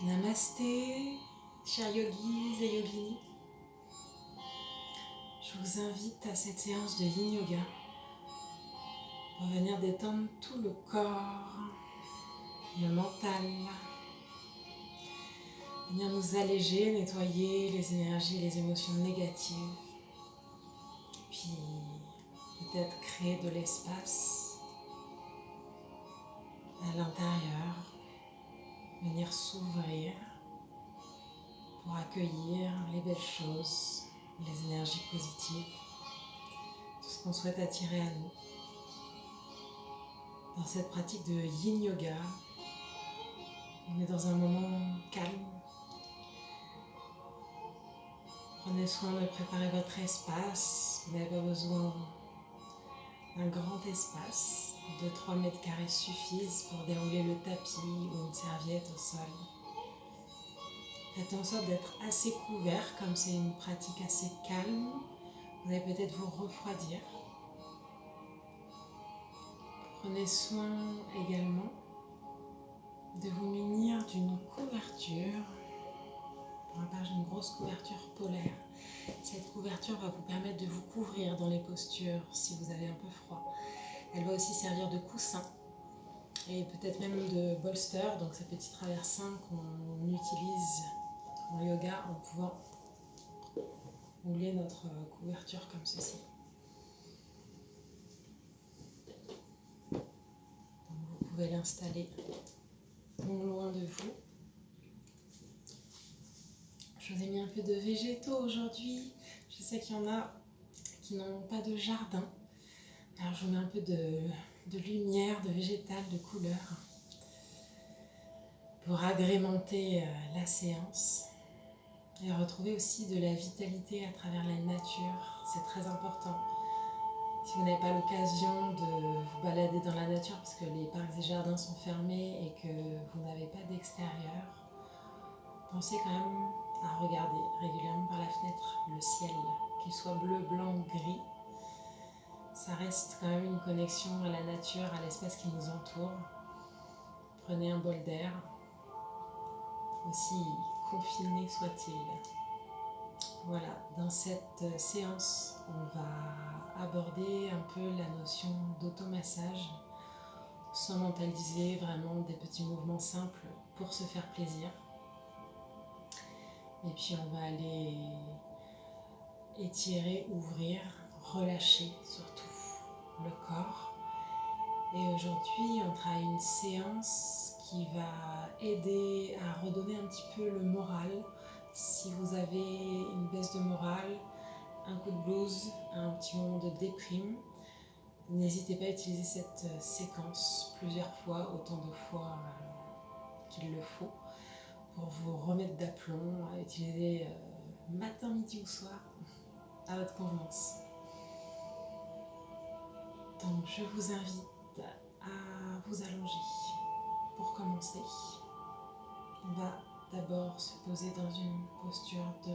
Namasté, chers yogis et yoginis. Je vous invite à cette séance de Yin Yoga pour venir détendre tout le corps, le mental, venir nous alléger, nettoyer les énergies et les émotions négatives, puis peut-être créer de l'espace à l'intérieur, venir s'ouvrir pour accueillir les belles choses, les énergies positives, tout ce qu'on souhaite attirer à nous. Dans cette pratique de Yin Yoga, on est dans un moment calme. Prenez soin de préparer votre espace. Vous n'avez pas besoin d'un grand espace. 2-3 mètres carrés suffisent pour dérouler le tapis ou une serviette au sol. Faites en sorte d'être assez couvert, comme c'est une pratique assez calme. Vous allez peut-être vous refroidir. Prenez soin également de vous munir d'une couverture. On parle d'une grosse couverture polaire. Cette couverture va vous permettre de vous couvrir dans les postures si vous avez un peu froid. Elle va aussi servir de coussin et peut-être même de bolster, donc ces petits traversins qu'on utilise en yoga en pouvant rouler notre couverture comme ceci. Donc vous pouvez l'installer non loin de vous. Je vous ai mis un peu de végétaux aujourd'hui. Je sais qu'il y en a qui n'ont pas de jardin. Alors je vous mets un peu de lumière, de végétal, de couleur pour agrémenter la séance et retrouver aussi de la vitalité à travers la nature. C'est très important. Si vous n'avez pas l'occasion de vous balader dans la nature parce que les parcs et jardins sont fermés et que vous n'avez pas d'extérieur, pensez quand même à regarder régulièrement par la fenêtre le ciel, qu'il soit bleu, blanc ou gris. Ça reste quand même une connexion à la nature, à l'espace qui nous entoure. Prenez un bol d'air, aussi confiné soit-il. Voilà, dans cette séance, on va aborder un peu la notion d'automassage, sans mentaliser, vraiment des petits mouvements simples pour se faire plaisir. Et puis on va aller étirer, ouvrir, relâcher surtout le corps. Et aujourd'hui, on travaille une séance qui va aider à redonner un petit peu le moral. Si vous avez une baisse de morale, un coup de blues, un petit moment de déprime, n'hésitez pas à utiliser cette séquence plusieurs fois, autant de fois qu'il le faut, pour vous remettre d'aplomb, à utiliser matin, midi ou soir, à votre convenance. Donc je vous invite à vous allonger. Pour commencer, on va d'abord se poser dans une posture de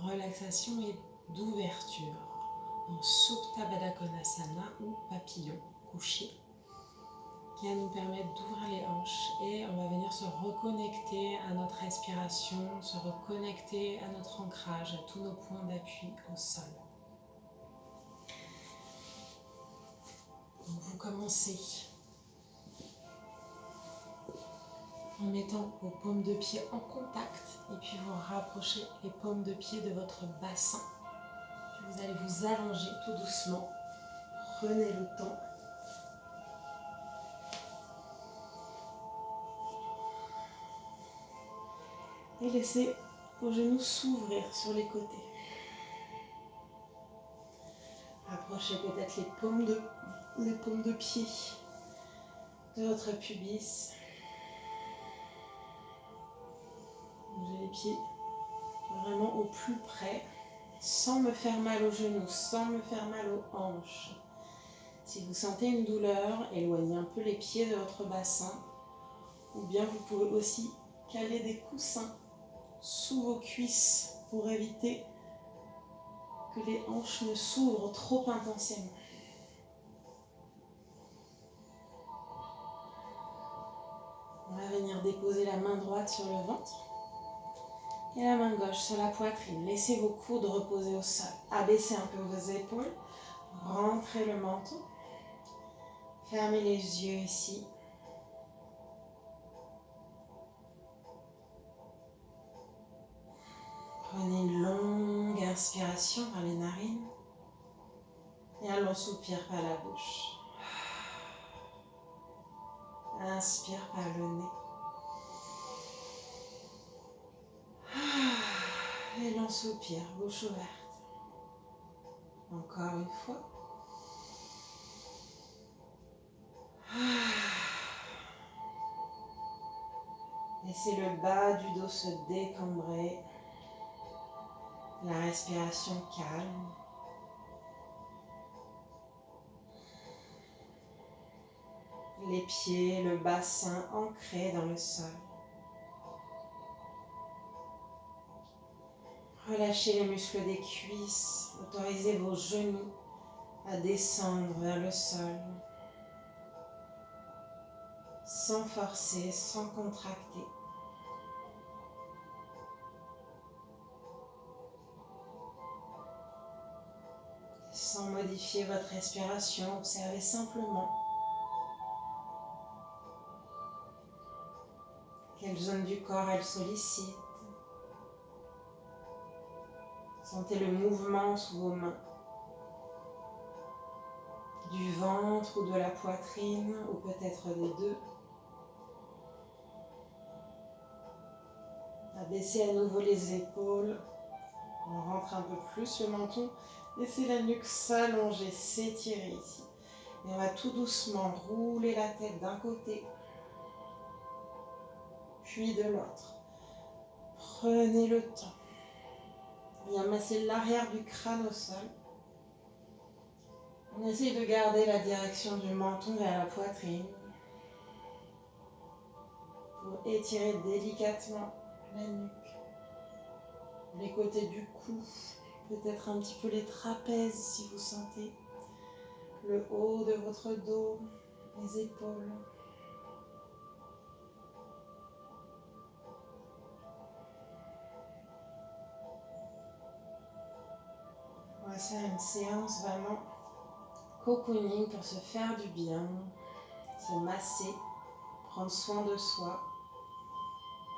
relaxation et d'ouverture en Supta Baddha Konasana ou papillon couché, qui va nous permettre d'ouvrir les hanches et on va venir se reconnecter à notre respiration, se reconnecter à notre ancrage, à tous nos points d'appui au sol. Donc vous commencez en mettant vos paumes de pied en contact et puis vous rapprochez les paumes de pied de votre bassin. Puis vous allez vous allonger tout doucement. Prenez le temps. Et laissez vos genoux s'ouvrir sur les côtés. Approchez peut-être les paumes de pied de votre pubis. Bougez les pieds vraiment au plus près, sans me faire mal aux genoux, sans me faire mal aux hanches. Si vous sentez une douleur, éloignez un peu les pieds de votre bassin, ou bien vous pouvez aussi caler des coussins sous vos cuisses pour éviter que les hanches ne s'ouvrent trop intensément. On va venir venir déposer la main droite sur le ventre et la main gauche sur la poitrine. Laissez vos coudes reposer au sol. Abaissez un peu vos épaules. Rentrez le menton. Fermez les yeux ici. Prenez une longue inspiration par les narines et un long soupir par la bouche. Inspire par le nez. Et long soupir, bouche ouverte. Encore une fois. Laissez le bas du dos se décambrer. La respiration calme. Les pieds, le bassin ancré dans le sol. Relâchez les muscles des cuisses. Autorisez vos genoux à descendre vers le sol. Sans forcer, sans contracter. Sans modifier votre respiration, observez simplement quelle zone du corps elle sollicite. Sentez le mouvement sous vos mains, du ventre ou de la poitrine, ou peut-être des deux. Abaissez à nouveau les épaules. On rentre un peu plus le menton. Laissez la nuque s'allonger, s'étirer ici. Et on va tout doucement rouler la tête d'un côté, puis de l'autre. Prenez le temps. Bien masser l'arrière du crâne au sol. On essaye de garder la direction du menton vers la poitrine. Pour étirer délicatement la nuque, les côtés du cou, peut-être un petit peu les trapèzes si vous sentez, le haut de votre dos, les épaules. On va faire une séance vraiment cocooning pour se faire du bien, se masser, prendre soin de soi,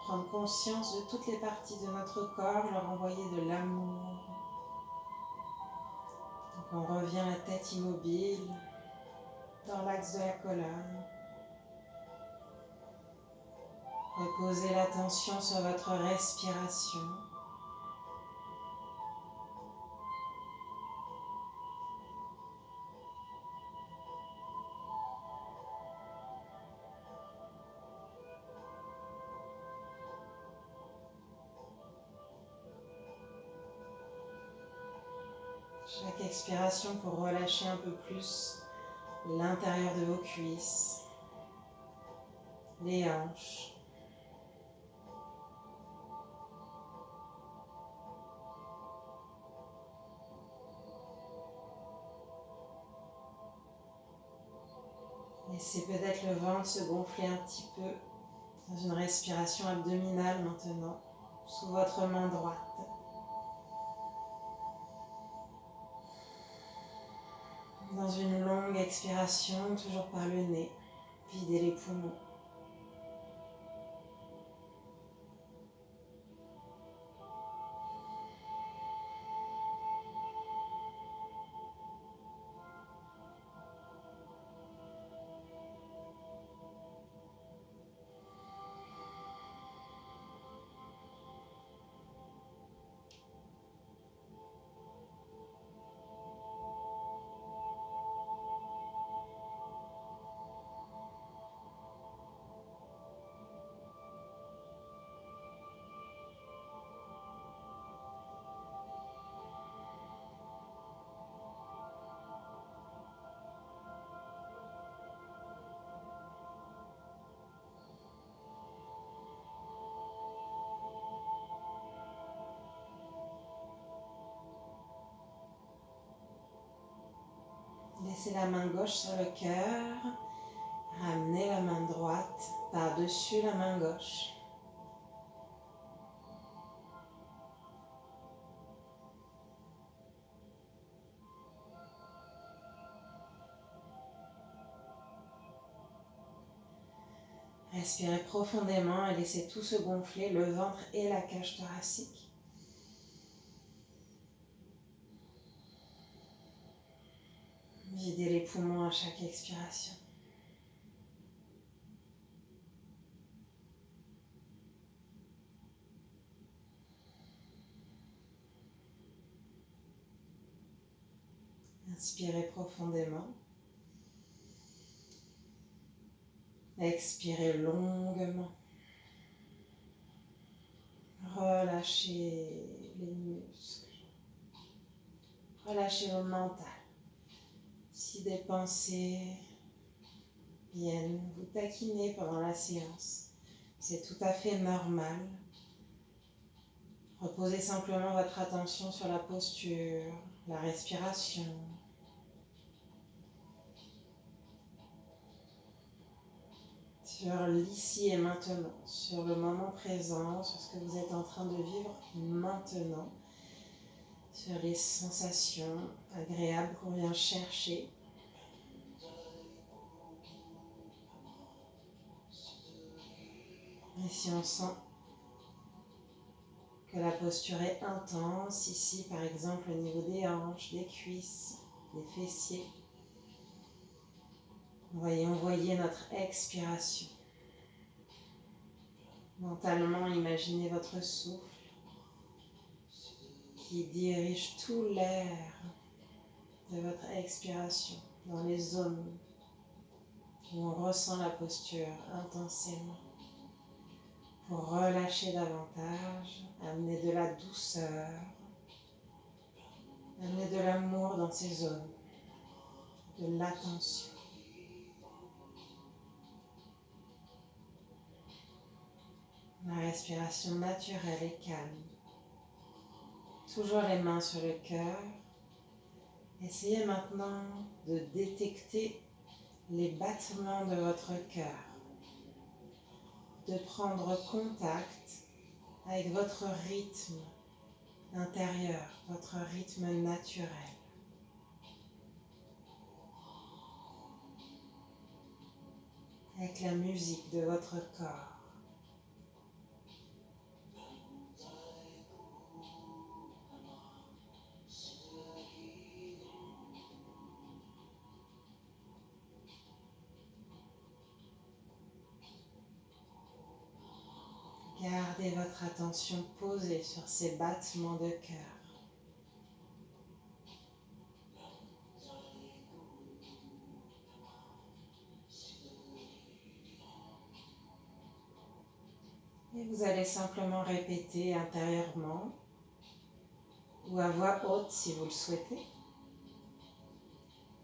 prendre conscience de toutes les parties de notre corps, leur envoyer de l'amour. Donc on revient la tête immobile dans l'axe de la colonne. Reposez l'attention sur votre respiration. Chaque expiration pour relâcher un peu plus l'intérieur de vos cuisses, les hanches. Laissez peut-être le ventre se gonfler un petit peu dans une respiration abdominale maintenant, sous votre main droite. Dans une longue expiration, toujours par le nez, videz les poumons. Laissez la main gauche sur le cœur. Ramenez la main droite par-dessus la main gauche. Respirez profondément et laissez tout se gonfler, le ventre et la cage thoracique. Videz les poumons à chaque expiration. Inspirez profondément. Expirez longuement. Relâchez les muscles. Relâchez le mental. Si des pensées viennent vous taquiner pendant la séance, c'est tout à fait normal. Reposez simplement votre attention sur la posture, la respiration. Sur l'ici et maintenant, sur le moment présent, sur ce que vous êtes en train de vivre maintenant, sur les sensations agréables qu'on vient chercher. Et si on sent que la posture est intense, ici par exemple au niveau des hanches, des cuisses, des fessiers, envoyer notre expiration. Mentalement, imaginez votre souffle qui dirige tout l'air de votre expiration dans les zones où on ressent la posture intensément. Pour relâcher davantage, amener de la douceur, amener de l'amour dans ces zones, de l'attention. La respiration naturelle et calme. Toujours les mains sur le cœur. Essayez maintenant de détecter les battements de votre cœur, de prendre contact avec votre rythme intérieur, votre rythme naturel. Avec la musique de votre corps. Gardez votre attention posée sur ces battements de cœur. Et vous allez simplement répéter intérieurement ou à voix haute si vous le souhaitez.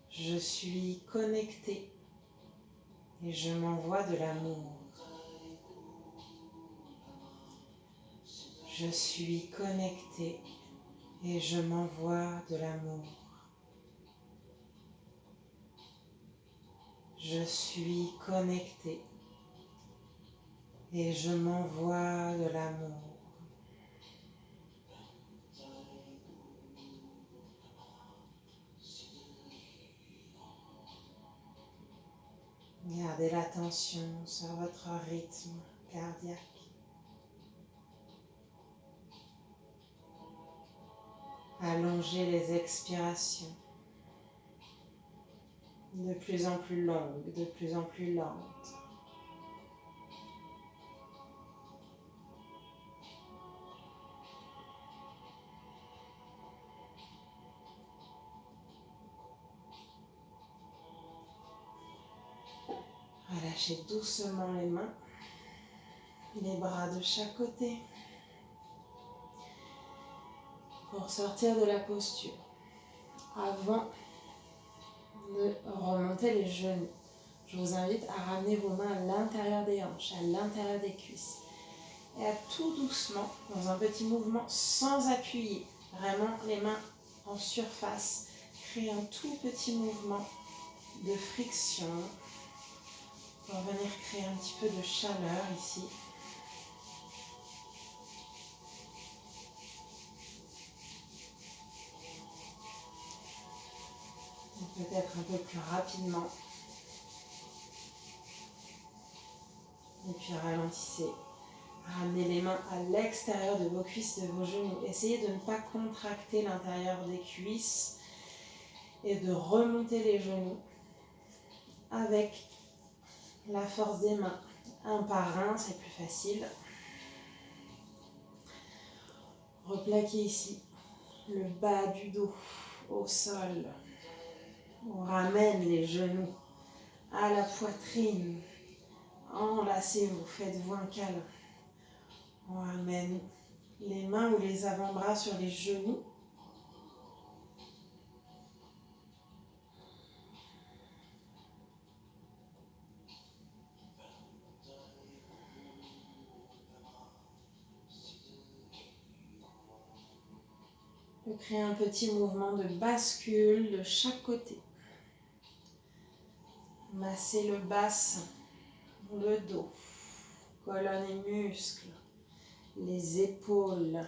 Je suis connecté et je m'envoie de l'amour. Je suis connecté et je m'envoie de l'amour. Je suis connecté et je m'envoie de l'amour. Gardez l'attention sur votre rythme cardiaque. Allongez les expirations, de plus en plus longues, de plus en plus lentes. Relâchez doucement les mains, les bras de chaque côté pour sortir de la posture. Avant de remonter les genoux, je vous invite à ramener vos mains à l'intérieur des hanches, à l'intérieur des cuisses. Et à tout doucement, dans un petit mouvement sans appuyer, vraiment les mains en surface, créer un tout petit mouvement de friction On va venir créer un petit peu de chaleur ici. Peut-être un peu plus rapidement. Et puis ralentissez. Ramenez les mains à l'extérieur de vos cuisses, de vos genoux. Essayez de ne pas contracter l'intérieur des cuisses et de remonter les genoux avec la force des mains. Un par un, c'est plus facile. Replaquez ici le bas du dos au sol. On ramène les genoux à la poitrine. Enlacez-vous, faites-vous un câlin. On ramène les mains ou les avant-bras sur les genoux. On crée un petit mouvement de bascule de chaque côté. Massez le bassin, le dos, colonne et muscles, les épaules,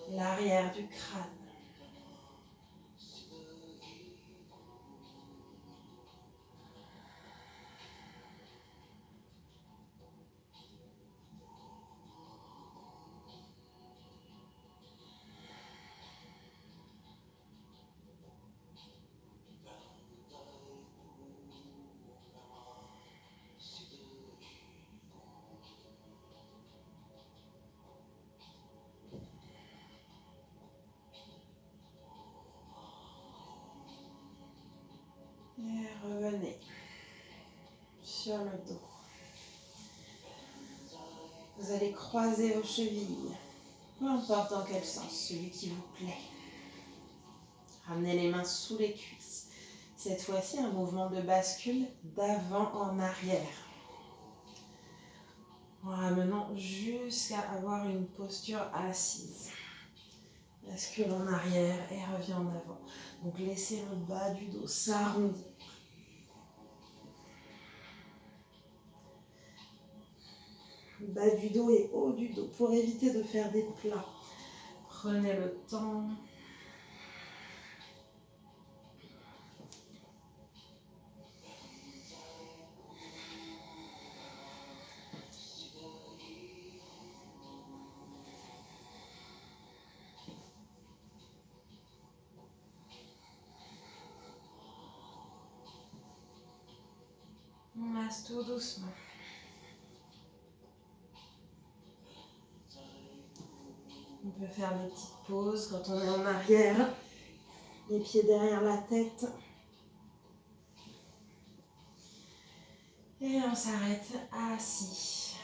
l'arrière du crâne. Et revenez sur le dos. Vous allez croiser vos chevilles, peu importe dans quel sens, celui qui vous plaît. Ramenez les mains sous les cuisses. Cette fois-ci, un mouvement de bascule d'avant en arrière. En ramenant jusqu'à avoir une posture assise. Bascule en arrière et revient en avant. Donc laissez le bas du dos s'arrondir. Bas du dos et haut du dos pour éviter de faire des plats. Prenez le temps. On masse tout doucement. On peut faire des petites pauses quand on est en arrière, les pieds derrière la tête. Et on s'arrête assis,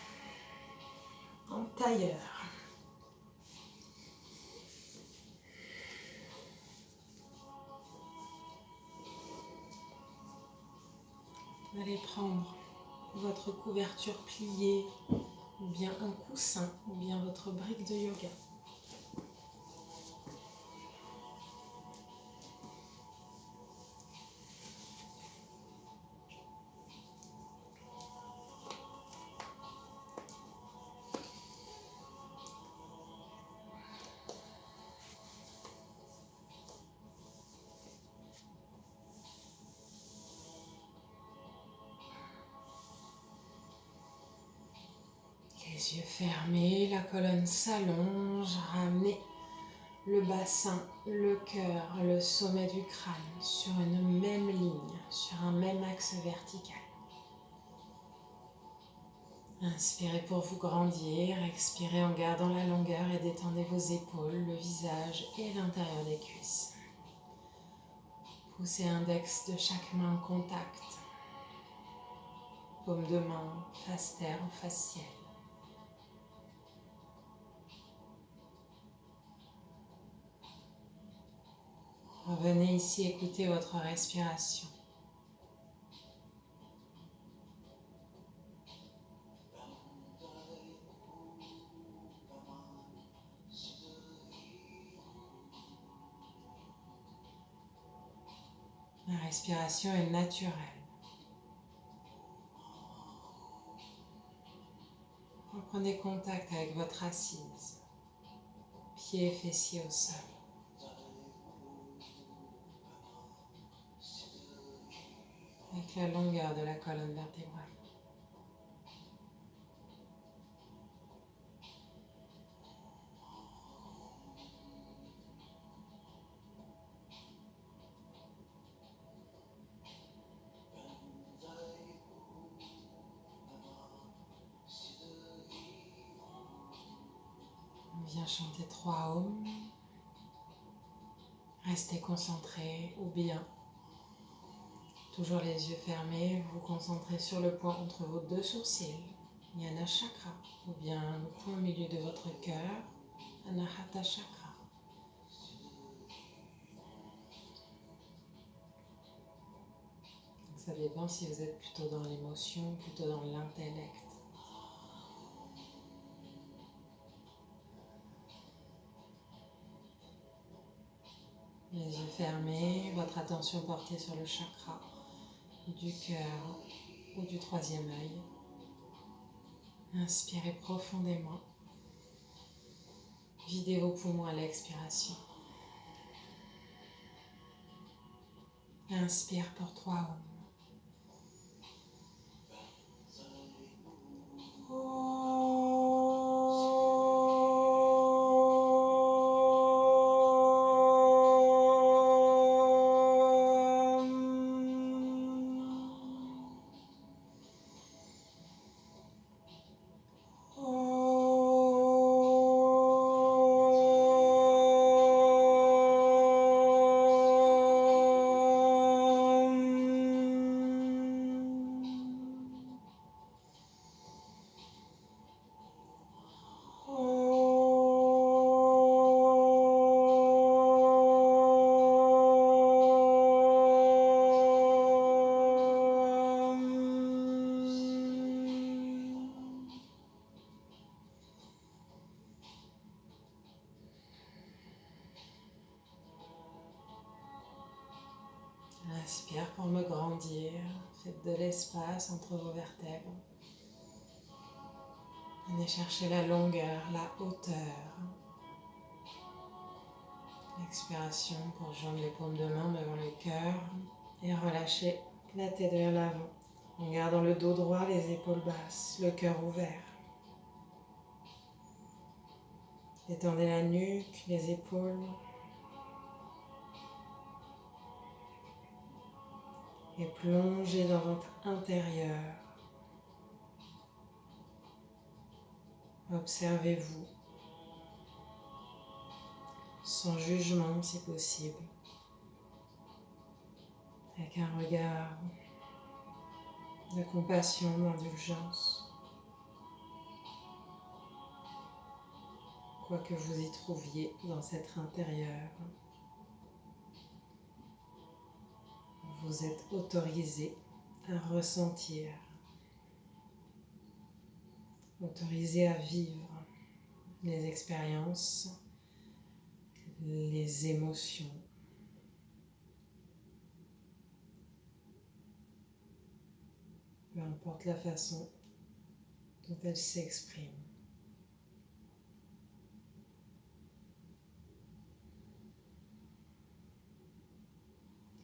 en tailleur. Vous allez prendre votre couverture pliée, ou bien un coussin, ou bien votre brique de yoga. Les yeux fermés, la colonne s'allonge, ramenez le bassin, le cœur, le sommet du crâne sur une même ligne, sur un même axe vertical. Inspirez pour vous grandir, expirez en gardant la longueur et détendez vos épaules, le visage et l'intérieur des cuisses. Poussez index de chaque main en contact. Paume de main, face terre ou face ciel. Revenez ici écouter votre respiration. La respiration est naturelle. Reprenez contact avec votre assise, pieds et fessiers au sol. Avec la longueur de la colonne vertébrale. On vient chanter 3 ohms. Restez concentré ou bien, toujours les yeux fermés, vous vous concentrez sur le point entre vos 2 sourcils, Jnana Chakra, ou bien le point au milieu de votre cœur, Anahata Chakra. Ça dépend si vous êtes plutôt dans l'émotion, plutôt dans l'intellect. Les yeux fermés, votre attention portée sur le chakra du cœur ou du 3e œil. Inspirez profondément. Videz vos poumons à l'expiration. Inspire pour 3 ohms. Inspire pour me grandir. Faites de l'espace entre vos vertèbres. Venez chercher la longueur, la hauteur. Expiration pour joindre les paumes de main devant le cœur et relâcher la tête vers l'avant. En gardant le dos droit, les épaules basses, le cœur ouvert. Détendez la nuque, les épaules. Et plongez dans votre intérieur. Observez-vous, sans jugement si possible, avec un regard de compassion, d'indulgence, quoi que vous y trouviez dans cet intérieur. Vous êtes autorisé à ressentir, autorisé à vivre les expériences, les émotions. Peu importe la façon dont elles s'expriment.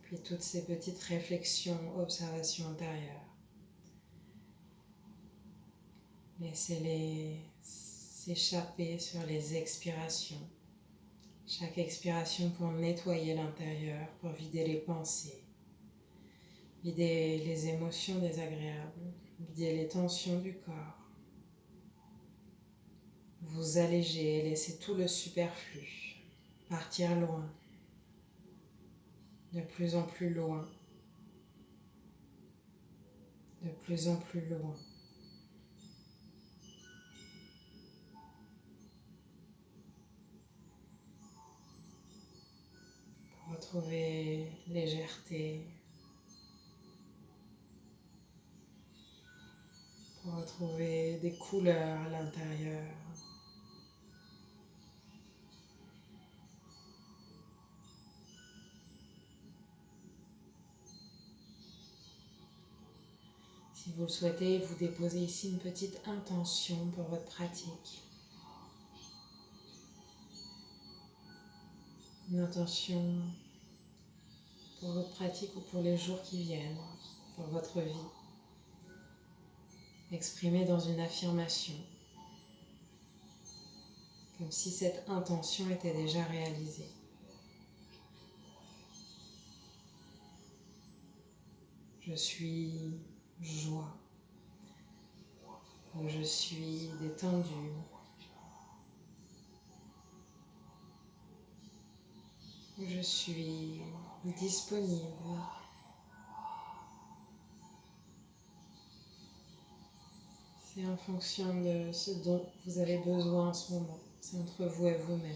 Puis toutes ces petites réflexions, observations intérieures. Laissez-les s'échapper sur les expirations. Chaque expiration pour nettoyer l'intérieur, pour vider les pensées, vider les émotions désagréables, vider les tensions du corps. Vous alléger et laisser tout le superflu partir loin, de plus en plus loin, de plus en plus loin. Pour retrouver légèreté, pour retrouver des couleurs à l'intérieur. Si vous le souhaitez, vous déposez ici une petite intention pour votre pratique. Une intention pour votre pratique ou pour les jours qui viennent, pour votre vie. Exprimée dans une affirmation, comme si cette intention était déjà réalisée. Je suis joie. Je suis détendue. Je suis disponible. C'est en fonction de ce dont vous avez besoin en ce moment. C'est entre vous et vous-même.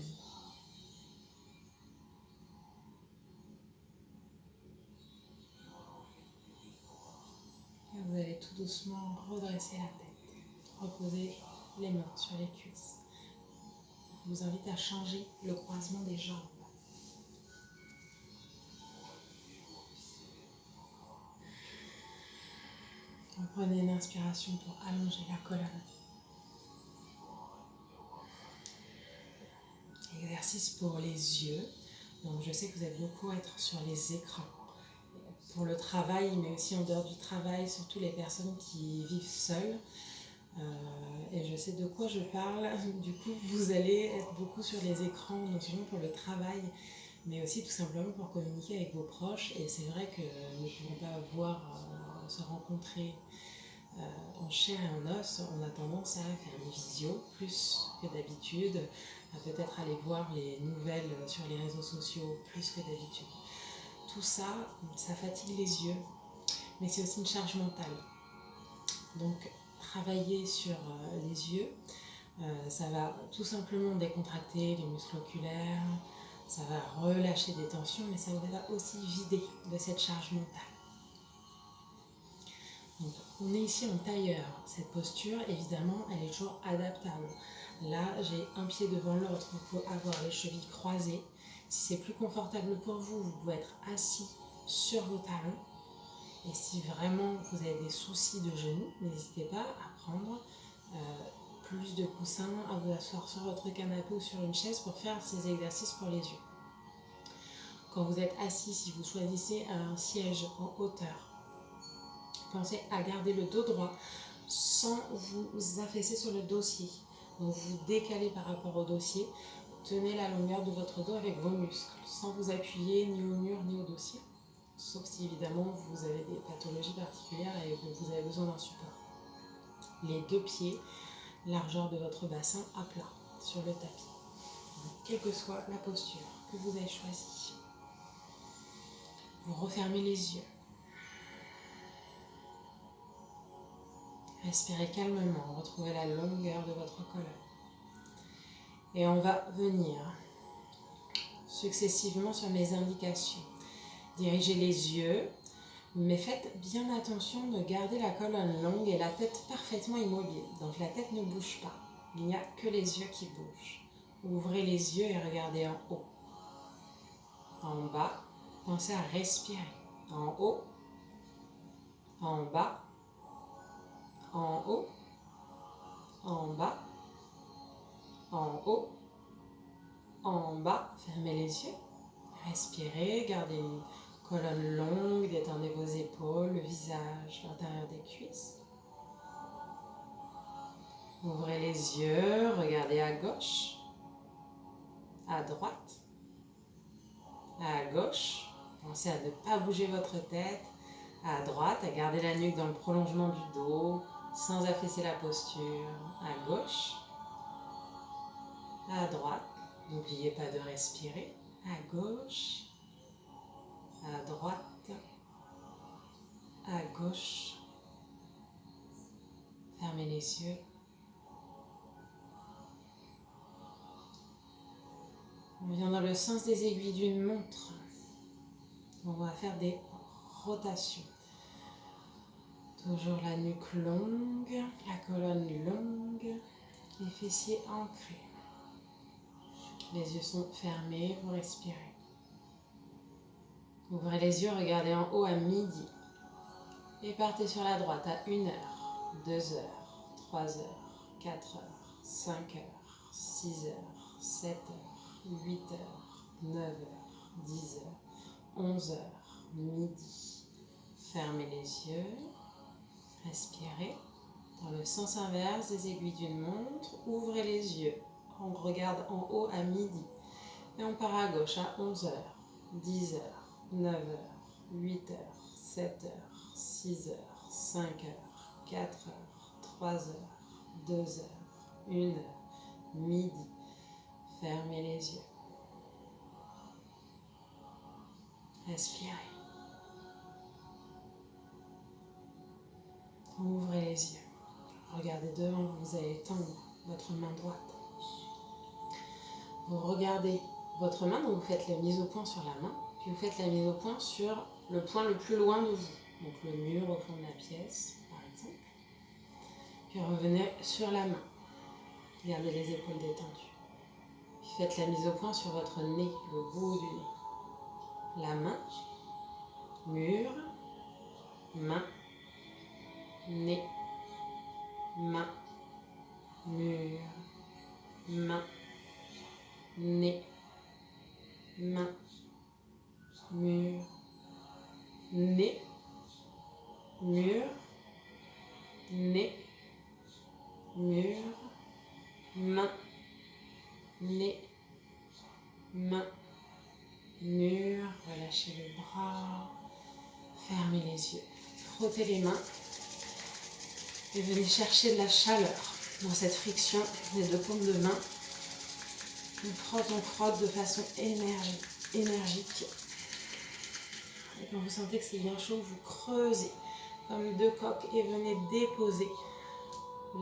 Vous allez tout doucement redresser la tête. Reposer les mains sur les cuisses. Je vous invite à changer le croisement des jambes. Prenez une inspiration pour allonger la colonne. Exercice pour les yeux. Donc je sais que vous allez beaucoup être sur les écrans. Pour le travail, mais aussi en dehors du travail, surtout les personnes qui vivent seules. Et je sais de quoi je parle. Du coup, vous allez être beaucoup sur les écrans, non seulement pour le travail, mais aussi tout simplement pour communiquer avec vos proches. Et c'est vrai que ne pouvons pas se rencontrer en chair et en os, on a tendance à faire des visios plus que d'habitude, à peut-être aller voir les nouvelles sur les réseaux sociaux plus que d'habitude. Tout ça, ça fatigue les yeux, mais c'est aussi une charge mentale. Donc, travailler sur les yeux, ça va tout simplement décontracter les muscles oculaires, ça va relâcher des tensions, mais ça va aussi vider de cette charge mentale. Donc, on est ici en tailleur. Cette posture, évidemment, elle est toujours adaptable. Là, j'ai un pied devant l'autre. Il faut avoir les chevilles croisées. Si c'est plus confortable pour vous, vous pouvez être assis sur vos talons. Et si vraiment vous avez des soucis de genoux, n'hésitez pas à prendre plus de coussins, à vous asseoir sur votre canapé ou sur une chaise pour faire ces exercices pour les yeux. Quand vous êtes assis, si vous choisissez un siège en hauteur, pensez à garder le dos droit sans vous affaisser sur le dossier. Donc vous décalez par rapport au dossier. Tenez la longueur de votre dos avec vos muscles, sans vous appuyer ni au mur ni au dossier. Sauf si évidemment vous avez des pathologies particulières et que vous avez besoin d'un support. Les deux pieds, largeur de votre bassin à plat sur le tapis. Donc, quelle que soit la posture que vous avez choisie. Vous refermez les yeux. Respirez calmement, retrouvez la longueur de votre colonne. Et on va venir successivement sur mes indications. Dirigez les yeux, mais faites bien attention de garder la colonne longue et la tête parfaitement immobile. Donc la tête ne bouge pas, il n'y a que les yeux qui bougent. Ouvrez les yeux et regardez en haut. En bas, pensez à respirer. En haut, en bas, en haut, en bas, en haut, en bas. Fermez les yeux. Respirez, gardez une colonne longue, détendez vos épaules, le visage, l'intérieur des cuisses. Ouvrez les yeux, regardez à gauche, à droite, à gauche. Pensez à ne pas bouger votre tête. À droite, à garder la nuque dans le prolongement du dos, sans affaisser la posture. À gauche, à droite. N'oubliez pas de respirer. À gauche, à droite, à gauche. Fermez les yeux. On vient dans le sens des aiguilles d'une montre. On va faire des rotations. Toujours la nuque longue, la colonne longue, les fessiers ancrés. Les yeux sont fermés, vous respirez. Ouvrez les yeux, regardez en haut à midi. Et partez sur la droite à 1 heure, 2 heures, 3 heures, 4 heures, 5 heures, 6 heures, 7 heures, 8 heures, 9 heures, 10 heures, 11 heures, midi. Fermez les yeux, respirez dans le sens inverse des aiguilles d'une montre, ouvrez les yeux, on regarde en haut à midi et on part à gauche à 11 heures, 10 heures, 9 heures, 8 heures, 7 heures, 6 heures, 5 heures, 4 heures, 3 heures, 2 heures, 1 heure, midi. Fermez les yeux. Respirez. Ouvrez les yeux. Regardez devant vous, vous allez tendre votre main droite. Vous regardez votre main, donc vous faites la mise au point sur la main, puis vous faites la mise au point sur le point le plus loin de vous, donc le mur au fond de la pièce, par exemple. Puis revenez sur la main. Gardez les épaules détendues. Puis faites la mise au point sur votre nez, le bout du nez. La main, mur, main, nez, main, mur, main, nez, main, mur, nez, mur, nez, mur, main, nez, main, mur. Relâchez les bras, fermez les yeux, frottez les mains et venez chercher de la chaleur dans cette friction des deux paumes de main. On frotte de façon énergique. Et quand vous sentez que c'est bien chaud, vous creusez comme deux coques et venez déposer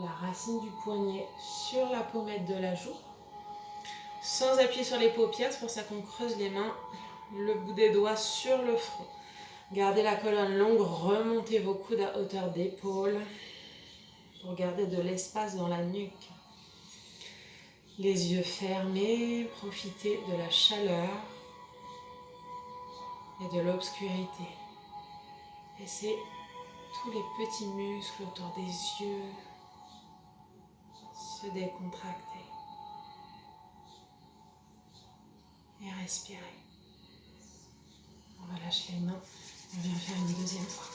la racine du poignet sur la pommette de la joue, sans appuyer sur les paupières. C'est pour ça qu'on creuse les mains, le bout des doigts sur le front. Gardez la colonne longue, remontez vos coudes à hauteur d'épaule pour garder de l'espace dans la nuque. Les yeux fermés, profitez de la chaleur et de l'obscurité. Laissez tous les petits muscles autour des yeux se décontracter. Et respirez. On relâche les mains. On vient faire une deuxième fois.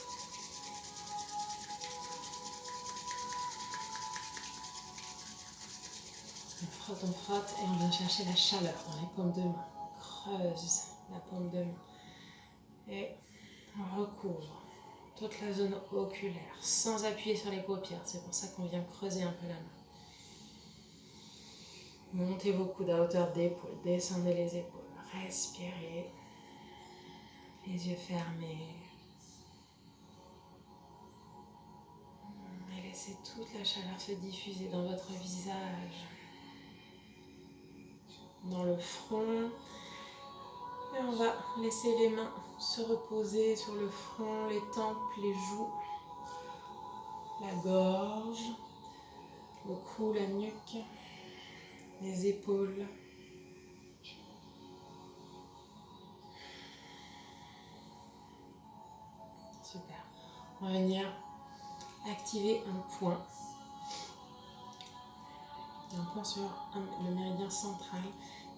On frotte et on vient chercher la chaleur dans les paumes de main. Creuse la paume de main. Et on recouvre toute la zone oculaire sans appuyer sur les paupières. C'est pour ça qu'on vient creuser un peu la main. Montez vos coudes à hauteur d'épaule. Descendez les épaules. Respirez. Les yeux fermés. Et laissez toute la chaleur se diffuser dans votre visage, dans le front. Et on va laisser les mains se reposer sur le front, les tempes, les joues, la gorge, le cou, la nuque, les épaules. Super. On va venir activer un point sur le méridien central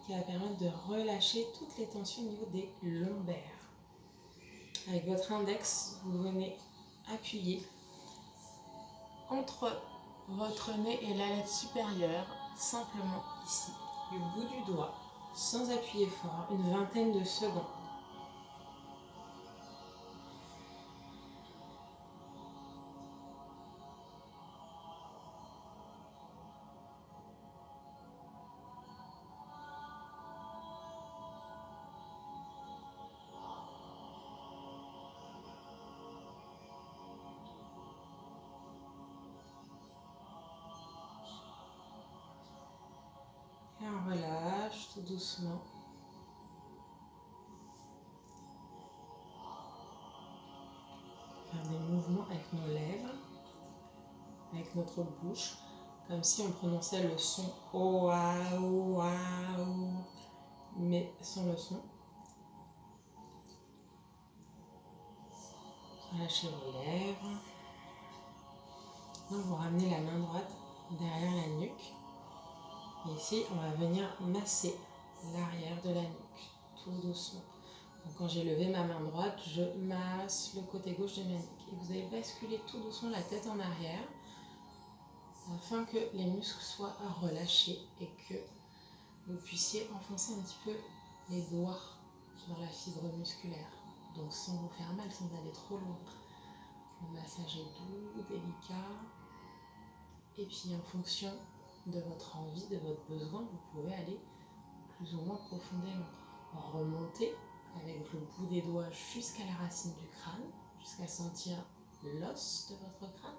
qui va permettre de relâcher toutes les tensions au niveau des lombaires. Avec votre index, vous venez appuyer entre votre nez et la lèvre supérieure, simplement ici, du bout du doigt, sans appuyer fort, une vingtaine de secondes. Et on relâche tout doucement. Faire des mouvements avec nos lèvres, avec notre bouche, comme si on prononçait le son oa, oa, ou, mais sans le son. Relâchez vos lèvres. Donc vous ramenez la main droite derrière la nuque. Et ici, on va venir masser l'arrière de la nuque, tout doucement. Donc quand j'ai levé ma main droite, je masse le côté gauche de ma nuque. Et vous allez basculer tout doucement la tête en arrière afin que les muscles soient relâchés et que vous puissiez enfoncer un petit peu les doigts dans la fibre musculaire. Donc sans vous faire mal, sans aller trop loin. Le massage est doux, délicat. Et puis en fonction de votre envie, de votre besoin, vous pouvez aller plus ou moins profondément. Remontez avec le bout des doigts jusqu'à la racine du crâne, jusqu'à sentir l'os de votre crâne.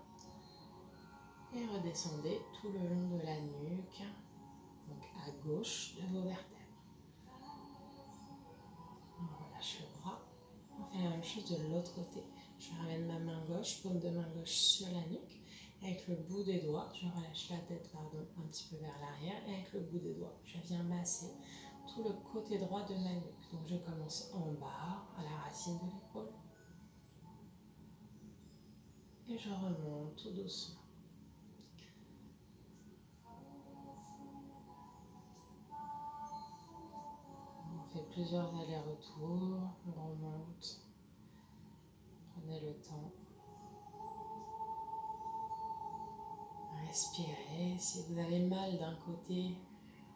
Et redescendez tout le long de la nuque, donc à gauche de vos vertèbres. On relâche le bras. On fait la même chose de l'autre côté. Je ramène ma main gauche, paume de main gauche sur la nuque. Avec le bout des doigts, je relâche la tête un petit peu vers l'arrière. Et avec le bout des doigts, je viens masser tout le côté droit de ma nuque. Donc je commence en bas, à la racine de l'épaule. Et je remonte tout doucement. On fait plusieurs allers-retours, on remonte. Prenez le temps. Respirez. Si vous avez mal d'un côté,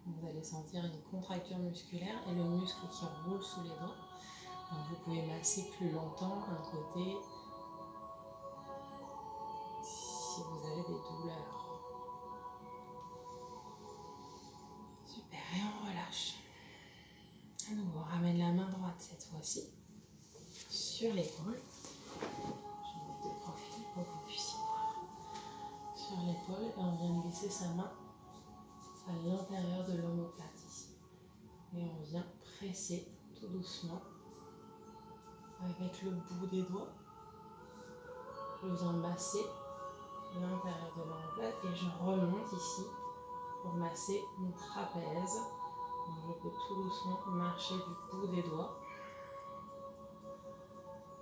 vous allez sentir une contracture musculaire et le muscle qui roule sous les dents. Donc vous pouvez masser plus longtemps un côté si vous avez des douleurs. Super, et on relâche. À nouveau, on ramène la main droite cette fois-ci sur l'épaule. Je vais mettre de profil pour que vous puissiez voir. Sur l'épaule, et on vient glisser sa main à l'intérieur de l'omoplate ici. Et on vient presser tout doucement avec le bout des doigts. Je viens masser l'intérieur de l'omoplate et je remonte ici pour masser mon trapèze. Donc je peux tout doucement marcher du bout des doigts.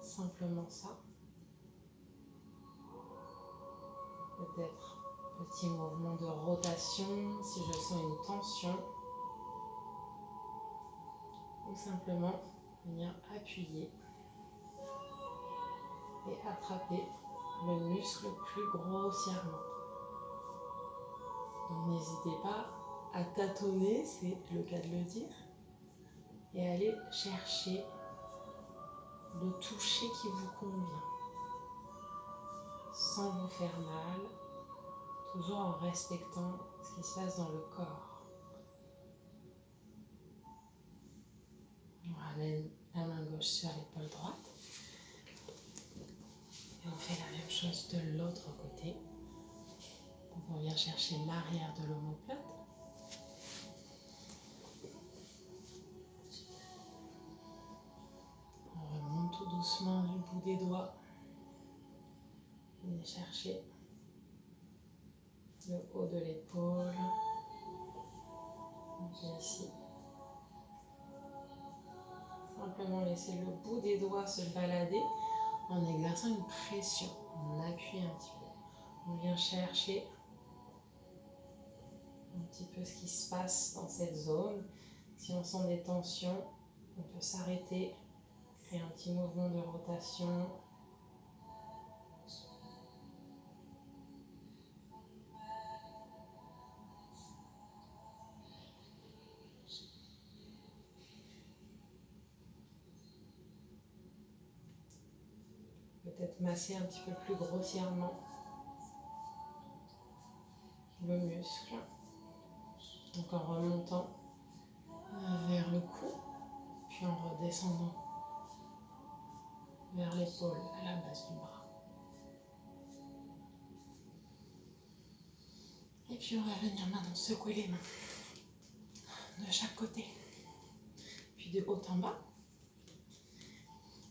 Simplement ça. Peut-être petit mouvement de rotation si je sens une tension. Ou simplement venir appuyer et attraper le muscle plus grossièrement. Donc n'hésitez pas à tâtonner, c'est le cas de le dire, et aller chercher le toucher qui vous convient, sans vous faire mal, toujours en respectant ce qui se passe dans le corps. On ramène la main gauche sur l'épaule droite. Et on fait la même chose de l'autre côté. Donc on vient chercher l'arrière de l'omoplate. On remonte tout doucement du bout des doigts. Venez chercher le haut de l'épaule. Ici. Simplement laisser le bout des doigts se balader en exerçant une pression. On appuie un petit peu. On vient chercher un petit peu ce qui se passe dans cette zone. Si on sent des tensions, on peut s'arrêter, créer un petit mouvement de rotation. Peut-être masser un petit peu plus grossièrement le muscle. Donc en remontant vers le cou, puis en redescendant vers l'épaule à la base du bras. Et puis on va venir maintenant secouer les mains de chaque côté, puis de haut en bas.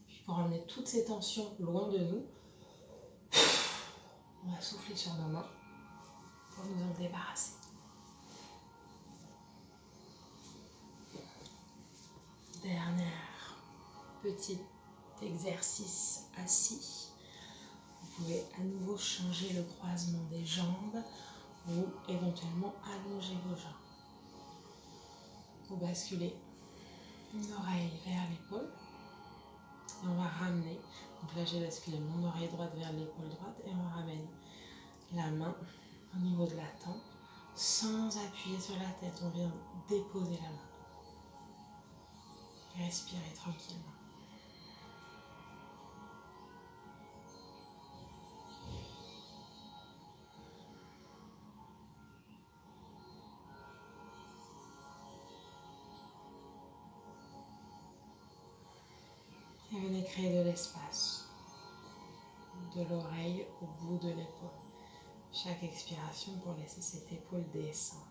Puis pour emmener toutes ces tensions loin de nous, on va souffler sur nos mains pour nous en débarrasser. Dernier petit exercice assis. Vous pouvez à nouveau changer le croisement des jambes ou éventuellement allonger vos jambes. Vous basculez une oreille vers l'épaule et on va ramener. Donc là j'ai basculé mon oreille droite vers l'épaule droite et on ramène la main au niveau de la tempe sans appuyer sur la tête. On vient déposer la main. Respirez tranquillement. Et venez créer de l'espace, de l'oreille au bout de l'épaule. Chaque expiration pour laisser cette épaule descendre.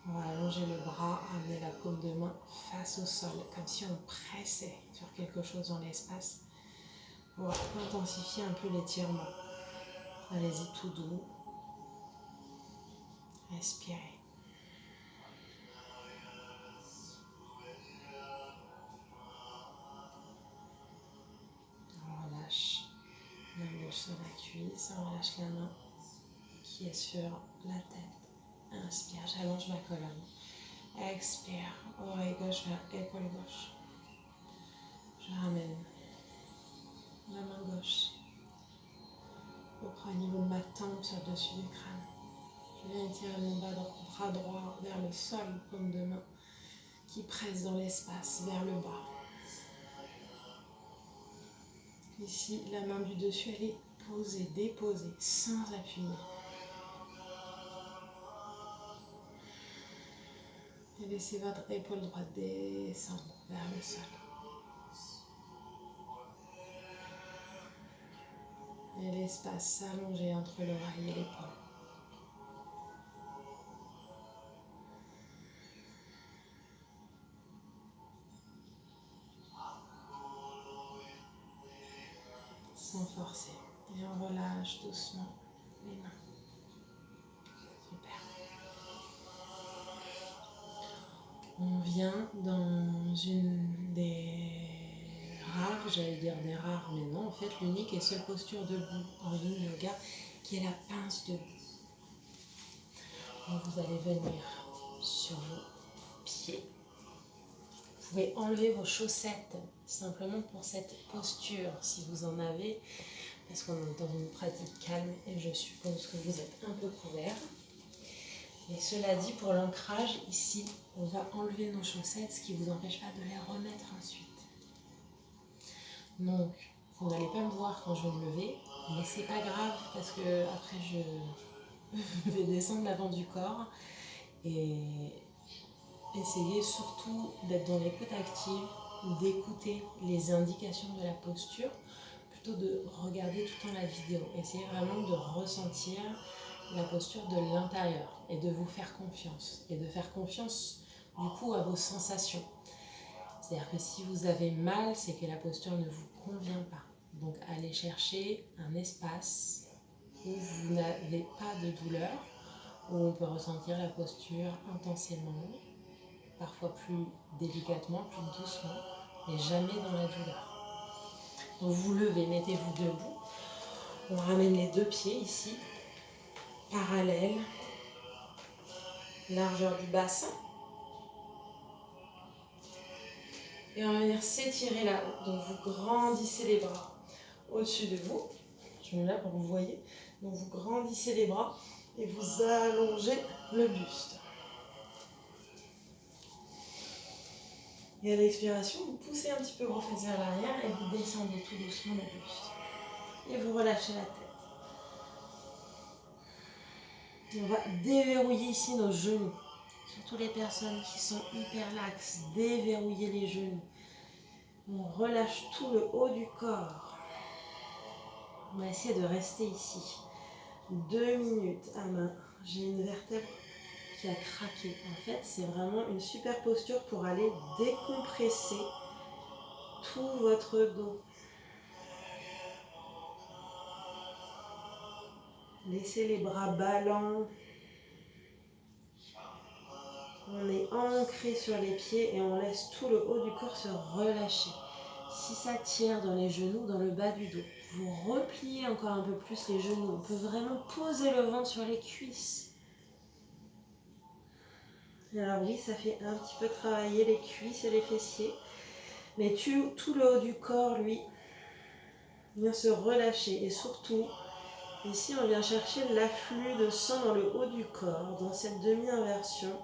On va allonger le bras, amener la paume de main face au sol, comme si on pressait sur quelque chose dans l'espace pour intensifier un peu l'étirement. Allez-y tout doux. Respirez. On relâche la bouche sur la cuisse, on relâche la main qui est sur la tête. Inspire, j'allonge ma colonne. Expire, oreille gauche vers épaule gauche. Je ramène la main gauche au niveau de ma tempe sur le dessus du crâne. Je viens étirer mon bras droit vers le sol, paume de main qui presse dans l'espace vers le bas. Ici, la main du dessus, elle est posée, déposée, sans appuyer. Et laissez votre épaule droite descendre vers le sol. Et l'espace s'allonger entre l'oreille et l'épaule. Sans forcer. Et on relâche doucement les mains. Super. On vient dans une des rares, j'allais dire des rares, mais non, en fait l'unique et seule posture debout en yin yoga qui est la pince debout. Donc vous allez venir sur vos pieds. Vous pouvez enlever vos chaussettes simplement pour cette posture si vous en avez, parce qu'on est dans une pratique calme et je suppose que vous êtes un peu couverts. Et cela dit, pour l'ancrage, ici, on va enlever nos chaussettes, ce qui ne vous empêche pas de les remettre ensuite. Donc, vous n'allez pas me voir quand je vais me lever, mais c'est pas grave parce que après je vais descendre l'avant du corps et essayez surtout d'être dans l'écoute active, d'écouter les indications de la posture, plutôt de regarder tout le temps la vidéo. Essayez vraiment de ressentir la posture de l'intérieur et de vous faire confiance. Et de faire confiance du coup à vos sensations. C'est-à-dire que si vous avez mal, c'est que la posture ne vous convient pas. Donc allez chercher un espace où vous n'avez pas de douleur, où on peut ressentir la posture intensément, parfois plus délicatement, plus doucement, mais jamais dans la douleur. Donc vous levez, mettez-vous debout. On ramène les deux pieds ici, parallèles, largeur du bassin. Et on va venir s'étirer là-haut. Donc vous grandissez les bras au-dessus de vous. Je me mets là pour que vous voyez. Donc vous grandissez les bras et vous allongez le buste. Et à l'expiration, vous poussez un petit peu vos fesses vers l'arrière et vous descendez tout doucement le buste. Et vous relâchez la tête. Et on va déverrouiller ici nos genoux. Surtout les personnes qui sont hyper laxes, déverrouillez les genoux. On relâche tout le haut du corps. On va essayer de rester ici. 2 minutes à main. J'ai une vertèbre qui a craqué. En fait, c'est vraiment une super posture pour aller décompresser tout votre dos. Laissez les bras ballants. On est ancré sur les pieds et on laisse tout le haut du corps se relâcher. Si ça tire dans les genoux, dans le bas du dos, Vous repliez encore un peu plus les genoux. On peut vraiment poser le ventre sur les cuisses. Alors oui, ça fait un petit peu travailler les cuisses et les fessiers. Mais tout le haut du corps, lui, vient se relâcher. Et surtout, ici, on vient chercher l'afflux de sang dans le haut du corps, dans cette demi-inversion.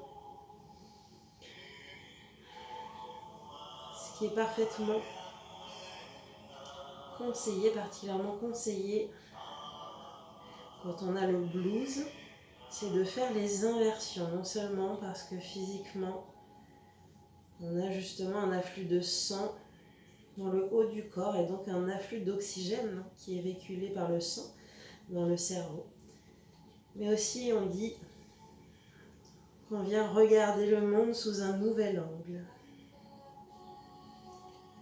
Ce qui est parfaitement conseillé, particulièrement conseillé quand on a le blues, c'est de faire les inversions. Non seulement parce que physiquement, on a justement un afflux de sang dans le haut du corps et donc un afflux d'oxygène qui est véhiculé par le sang dans le cerveau. Mais aussi, on dit qu'on vient regarder le monde sous un nouvel angle.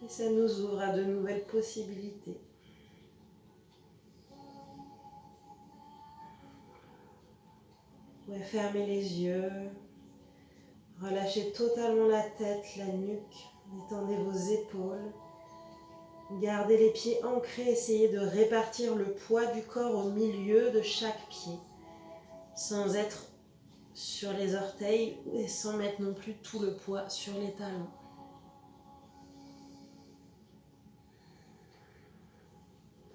Et ça nous ouvre à de nouvelles possibilités. Vous pouvez fermer les yeux, relâchez totalement la tête, la nuque, détendez vos épaules. Gardez les pieds ancrés, essayez de répartir le poids du corps au milieu de chaque pied, sans être sur les orteils et sans mettre non plus tout le poids sur les talons.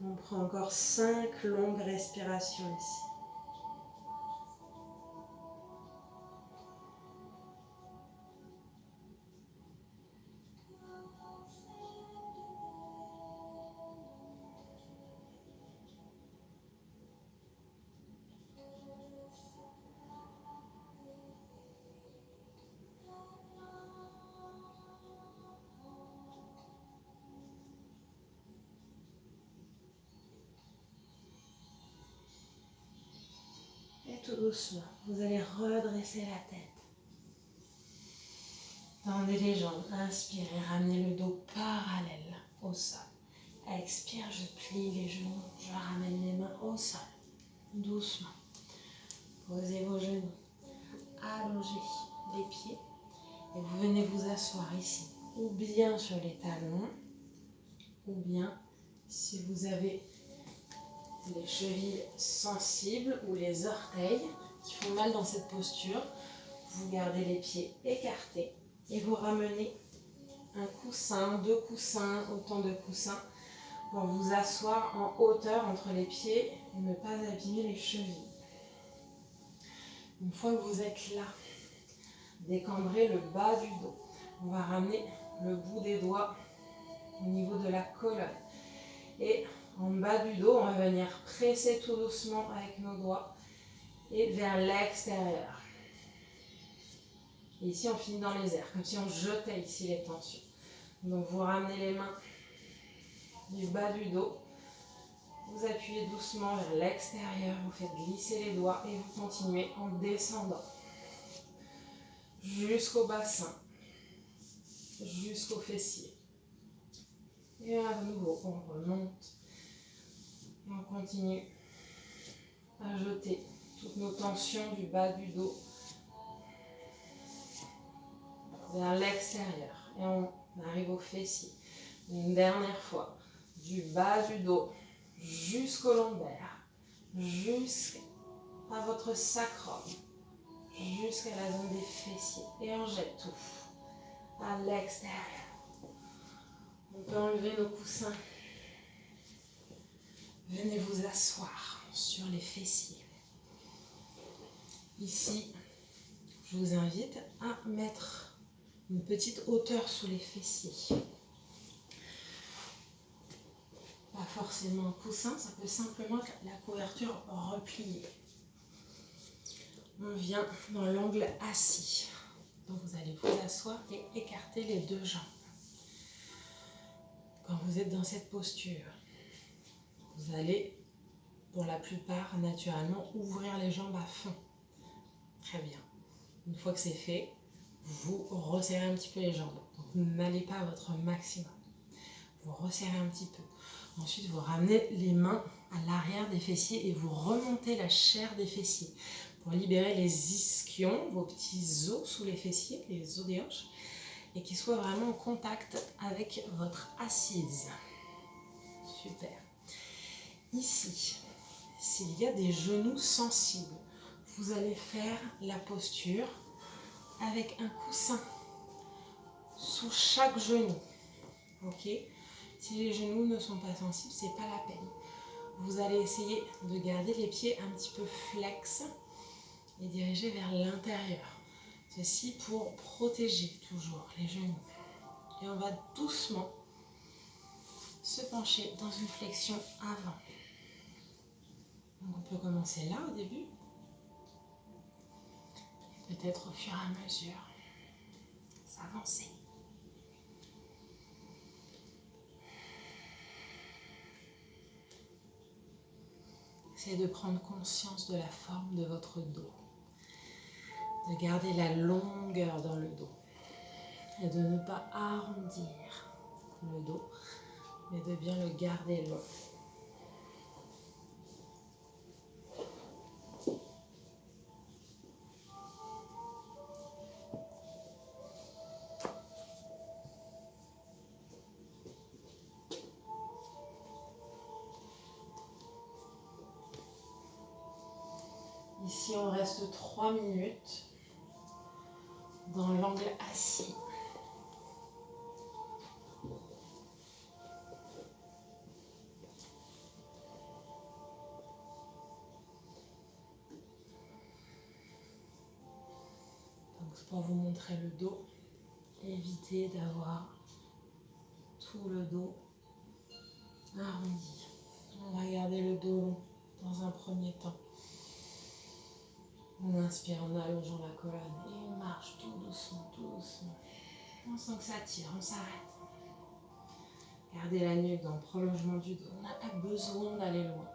On prend encore 5 longues respirations ici. Et tout doucement, vous allez redresser la tête. Tendez les jambes, inspirez, ramenez le dos parallèle au sol. Expire, je plie les genoux, je ramène les mains au sol, doucement. Posez vos genoux, allongez les pieds et vous venez vous asseoir ici, ou bien sur les talons, ou bien si vous avez les chevilles sensibles ou les orteils qui font mal dans cette posture, vous gardez les pieds écartés et vous ramenez un coussin, 2 coussins, autant de coussins pour vous asseoir en hauteur entre les pieds et ne pas abîmer les chevilles. Une fois que vous êtes là, décambrez le bas du dos. On va ramener le bout des doigts au niveau de la colonne. Et en bas du dos, on va venir presser tout doucement avec nos doigts et vers l'extérieur. Et ici, on finit dans les airs, comme si on jetait ici les tensions. Donc, vous ramenez les mains du bas du dos. Vous appuyez doucement vers l'extérieur. Vous faites glisser les doigts et vous continuez en descendant jusqu'au bassin, jusqu'au fessier. Et à nouveau, on remonte. Et on continue à jeter toutes nos tensions du bas du dos vers l'extérieur. Et on arrive au fessier. Une dernière fois, du bas du dos jusqu'au lombaire, jusqu'à votre sacrum, jusqu'à la zone des fessiers. Et on jette tout à l'extérieur. On peut enlever nos coussins. Venez vous asseoir sur les fessiers. Ici, je vous invite à mettre une petite hauteur sous les fessiers. Pas forcément un coussin, ça peut simplement être la couverture repliée. On vient dans l'angle assis. Donc vous allez vous asseoir et écarter les 2 jambes. Quand vous êtes dans cette posture, vous allez, pour la plupart, naturellement, ouvrir les jambes à fond. Très bien. Une fois que c'est fait, vous resserrez un petit peu les jambes. Donc n'allez pas à votre maximum. Vous resserrez un petit peu. Ensuite, vous ramenez les mains à l'arrière des fessiers et vous remontez la chair des fessiers pour libérer les ischions, vos petits os sous les fessiers, les os des hanches, et qu'ils soient vraiment en contact avec votre assise. Super. Ici, s'il y a des genoux sensibles, vous allez faire la posture avec un coussin sous chaque genou. Ok? Si les genoux ne sont pas sensibles, c'est pas la peine. Vous allez essayer de garder les pieds un petit peu flex et diriger vers l'intérieur. Ceci pour protéger toujours les genoux. Et on va doucement se pencher dans une flexion avant. Donc on peut commencer là au début. Et peut-être au fur et à mesure, s'avancer. Essayez de prendre conscience de la forme de votre dos. De garder la longueur dans le dos. Et de ne pas arrondir le dos, mais de bien le garder long. Ici, on reste 3 minutes dans l'angle assis. Donc, pour vous montrer le dos, évitez d'avoir tout le dos arrondi. On va garder le dos long dans un premier temps. On inspire en allongeant la colonne et on marche tout doucement, tout doucement. On sent que ça tire, on s'arrête. Gardez la nuque dans le prolongement du dos. On n'a pas besoin d'aller loin.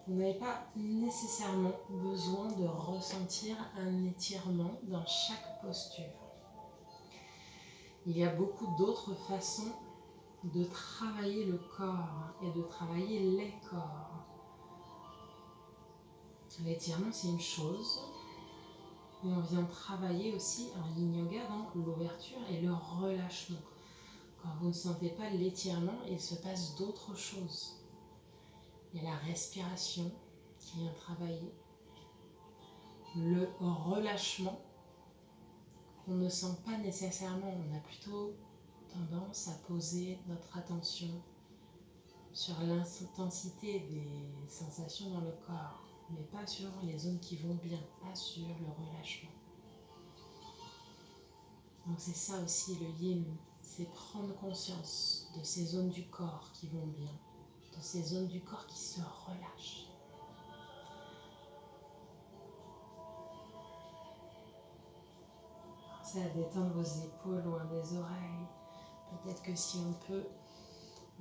Vous n'avez pas nécessairement besoin de ressentir un étirement dans chaque posture. Il y a beaucoup d'autres façons de travailler le corps et de travailler les corps. L'étirement, c'est une chose, mais on vient travailler aussi en yin yoga dans l'ouverture et le relâchement. Quand vous ne sentez pas l'étirement, il se passe d'autres choses. Il y a la respiration qui vient travailler, le relâchement qu'on ne sent pas nécessairement. On a plutôt tendance à poser notre attention sur l'intensité des sensations dans le corps, mais pas sur les zones qui vont bien, pas sur le relâchement. Donc c'est ça aussi le yin, c'est prendre conscience de ces zones du corps qui vont bien, de ces zones du corps qui se relâchent. Pensez à détendre vos épaules loin des oreilles. Peut-être que si on peut,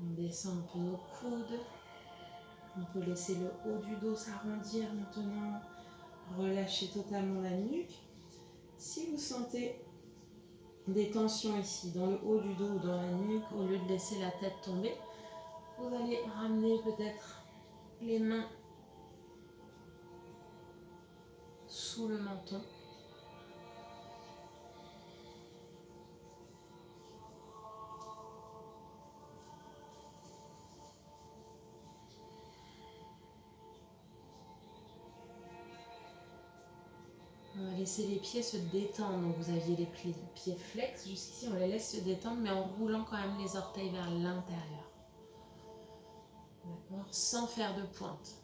on descend un peu nos coudes. On peut laisser le haut du dos s'arrondir maintenant. Relâchez totalement la nuque. Si vous sentez des tensions ici, dans le haut du dos ou dans la nuque, au lieu de laisser la tête tomber, vous allez ramener peut-être les mains sous le menton. On va laisser les pieds se détendre. Donc vous aviez les pieds flex jusqu'ici, on les laisse se détendre, mais en roulant quand même les orteils vers l'intérieur. D'accord ? Sans faire de pointe.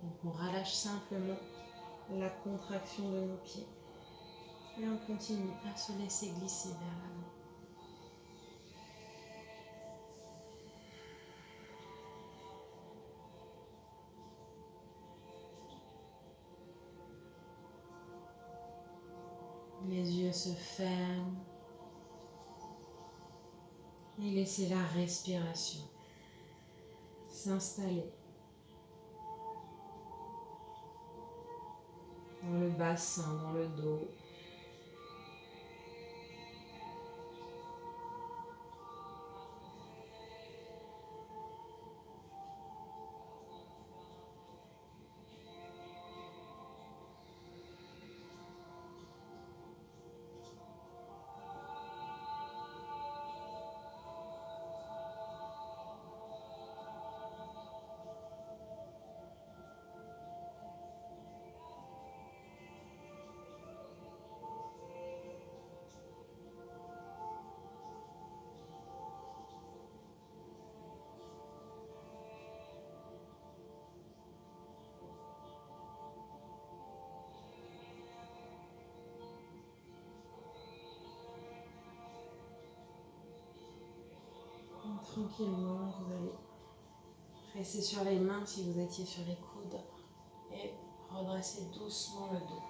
Donc on relâche simplement la contraction de nos pieds. Et on continue à se laisser glisser vers l'avant. Les yeux se ferment. Et laissez la respiration s'installer dans le bassin, dans le dos. tranquillement, vous allez presser sur les mains si vous étiez sur les coudes et redresser doucement le dos.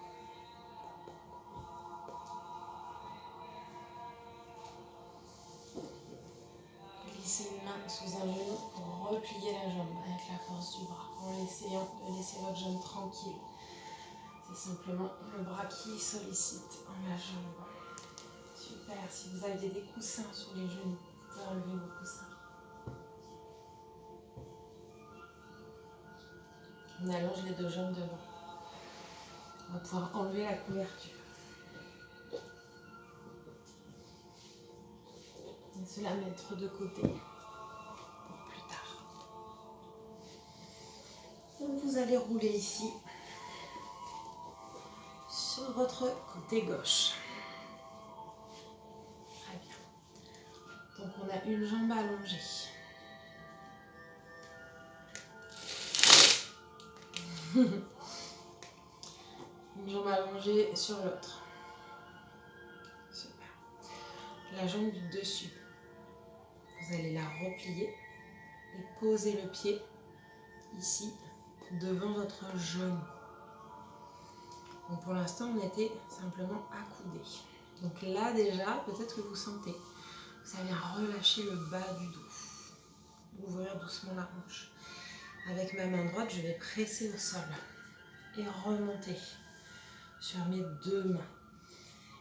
Glissez une main sous un genou pour replier la jambe avec la force du bras en essayant de laisser votre jambe tranquille. C'est simplement le bras qui sollicite la jambe. Super, si vous aviez des coussins sous les genoux, vous pouvez enlever vos coussins. On allonge les deux jambes devant. On va pouvoir enlever la couverture. Et se la mettre de côté pour plus tard. Donc vous allez rouler ici sur votre côté gauche. Très bien. Donc on a une jambe allongée. Une jambe allongée sur l'autre. Super. La jambe du dessus. Vous allez la replier et poser le pied ici devant votre genou. Donc pour l'instant, on était simplement accoudés. Donc là déjà, peut-être que vous sentez, vous allez relâcher le bas du dos. Ouvrir doucement la hanche. Avec ma main droite, je vais presser au sol et remonter sur mes deux mains.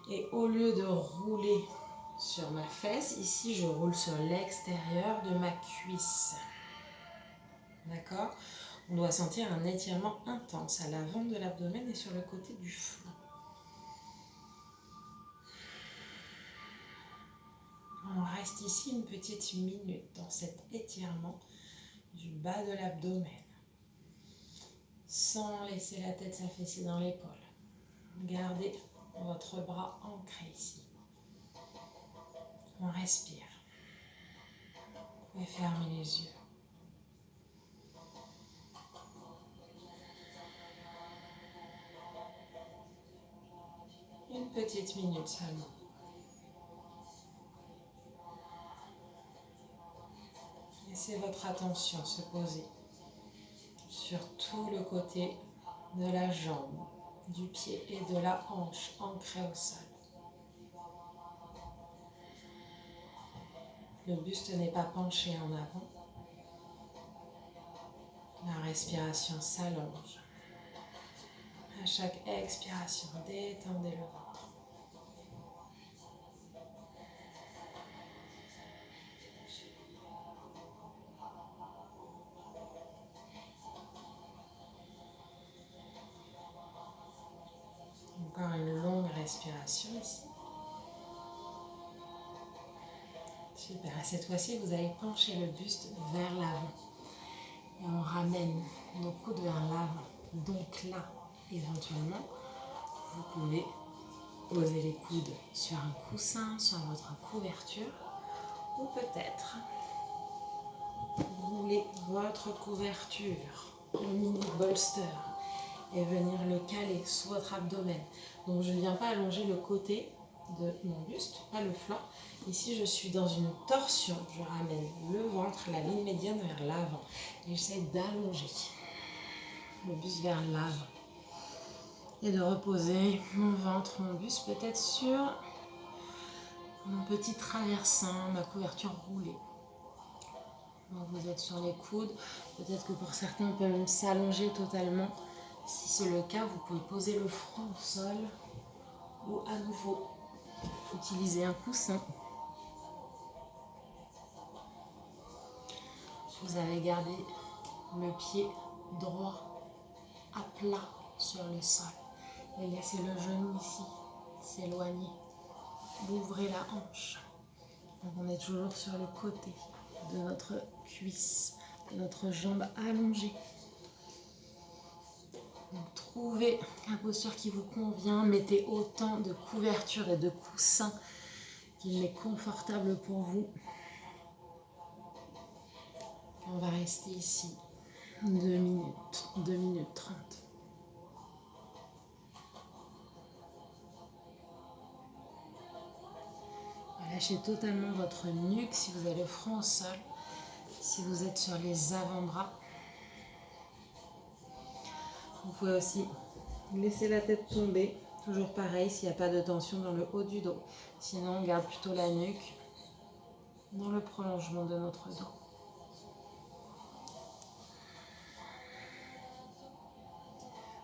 Et au lieu de rouler sur ma fesse, ici je roule sur l'extérieur de ma cuisse. D'accord ? On doit sentir un étirement intense à l'avant de l'abdomen et sur le côté du flanc. On reste ici une petite minute dans cet étirement du bas de l'abdomen, sans laisser la tête s'affaisser dans l'épaule. Gardez votre bras ancré ici. On respire. Vous pouvez fermer les yeux. Une petite minute seulement. Laissez votre attention se poser sur tout le côté de la jambe, du pied et de la hanche ancrée au sol. Le buste n'est pas penché en avant. La respiration s'allonge. À chaque expiration, détendez le ventre. Encore une longue respiration ici. Super. Et cette fois-ci, vous allez pencher le buste vers l'avant. Et on ramène nos coudes vers l'avant. Donc là, éventuellement, vous pouvez poser les coudes sur un coussin, sur votre couverture. Ou peut-être rouler votre couverture, le mini bolster, et venir le caler sous votre abdomen. Donc je ne viens pas allonger le côté de mon buste, pas le flanc. Ici je suis dans une torsion, je ramène le ventre, la ligne médiane vers l'avant. Et j'essaie d'allonger le buste vers l'avant. Et de reposer mon ventre, mon buste peut-être sur mon petit traversin, ma couverture roulée. Donc vous êtes sur les coudes, peut-être que pour certains on peut même s'allonger totalement. Si c'est le cas, vous pouvez poser le front au sol ou à nouveau utiliser un coussin. Vous avez gardé le pied droit à plat sur le sol et laissez le genou ici s'éloigner. Ouvrez la hanche. Donc on est toujours sur le côté de notre cuisse, de notre jambe allongée. Donc, trouvez la posture qui vous convient. Mettez autant de couverture et de coussins qu'il est confortable pour vous. On va rester ici 2 minutes, 2 minutes 30. Lâchez totalement votre nuque si vous avez le front au sol. Si vous êtes sur les avant-bras, vous pouvez aussi laisser la tête tomber. Toujours pareil, s'il n'y a pas de tension dans le haut du dos. Sinon, on garde plutôt la nuque dans le prolongement de notre dos.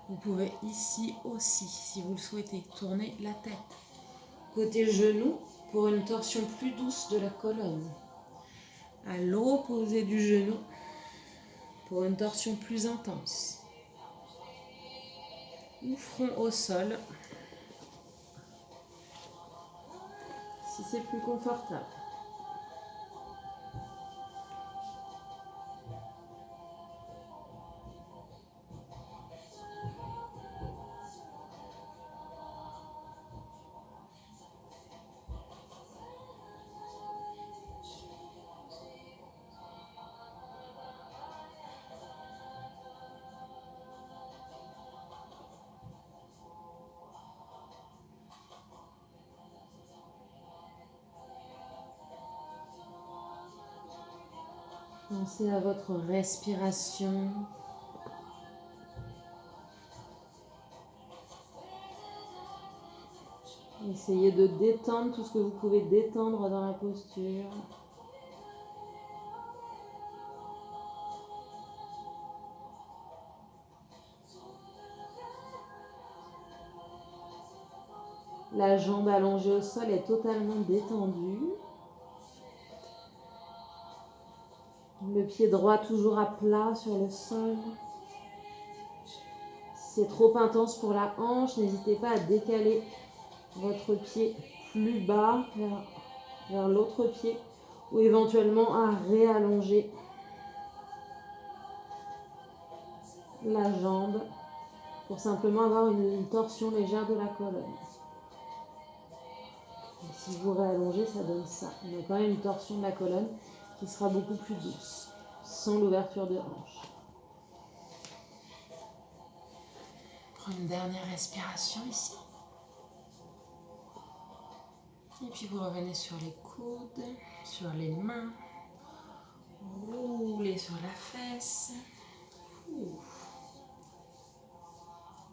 Vous pouvez ici aussi, si vous le souhaitez, tourner la tête. Côté genou, pour une torsion plus douce de la colonne. À l'opposé du genou, pour une torsion plus intense. Ou front au sol, si c'est plus confortable. Pensez à votre respiration. Essayez de détendre tout ce que vous pouvez détendre dans la posture. La jambe allongée au sol est totalement détendue. Le pied droit toujours à plat sur le sol. Si c'est trop intense pour la hanche, n'hésitez pas à décaler votre pied plus bas vers l'autre pied ou éventuellement à réallonger la jambe pour simplement avoir une torsion légère de la colonne. Et si vous réallongez, ça donne ça. On a quand même une torsion de la colonne qui sera beaucoup plus douce, sans l'ouverture de hanche. Prenez une dernière respiration ici. Et puis vous revenez sur les coudes, sur les mains. Roulez sur la fesse.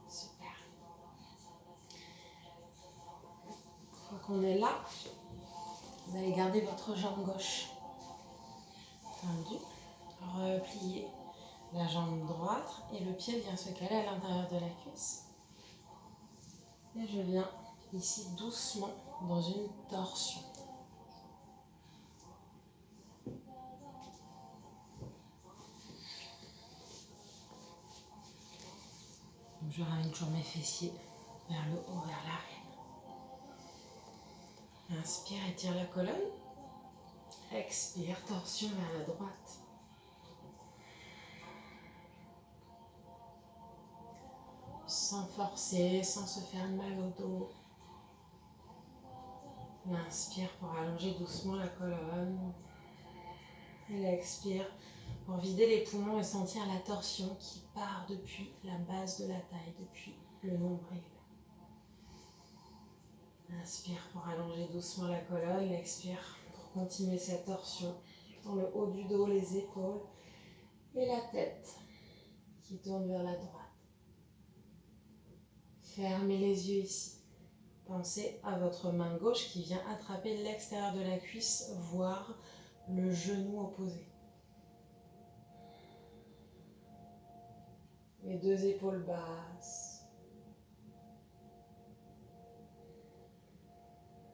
Super. Une fois qu'on est là, vous allez garder votre jambe gauche tendue. Repliez la jambe droite et le pied vient se caler à l'intérieur de la cuisse. Et je viens ici doucement dans une torsion. Donc je ramène toujours mes fessiers vers le haut, vers l'arrière. Inspire, étire la colonne. Expire, torsion vers la droite. Sans forcer, sans se faire mal au dos. L'inspire pour allonger doucement la colonne. Et l'expire pour vider les poumons et sentir la torsion qui part depuis la base de la taille, depuis le nombril. Inspire pour allonger doucement la colonne. Expire pour continuer cette torsion dans le haut du dos, les épaules et la tête qui tourne vers la droite. Fermez les yeux ici. Pensez à votre main gauche qui vient attraper l'extérieur de la cuisse, voire le genou opposé. Les deux épaules basses.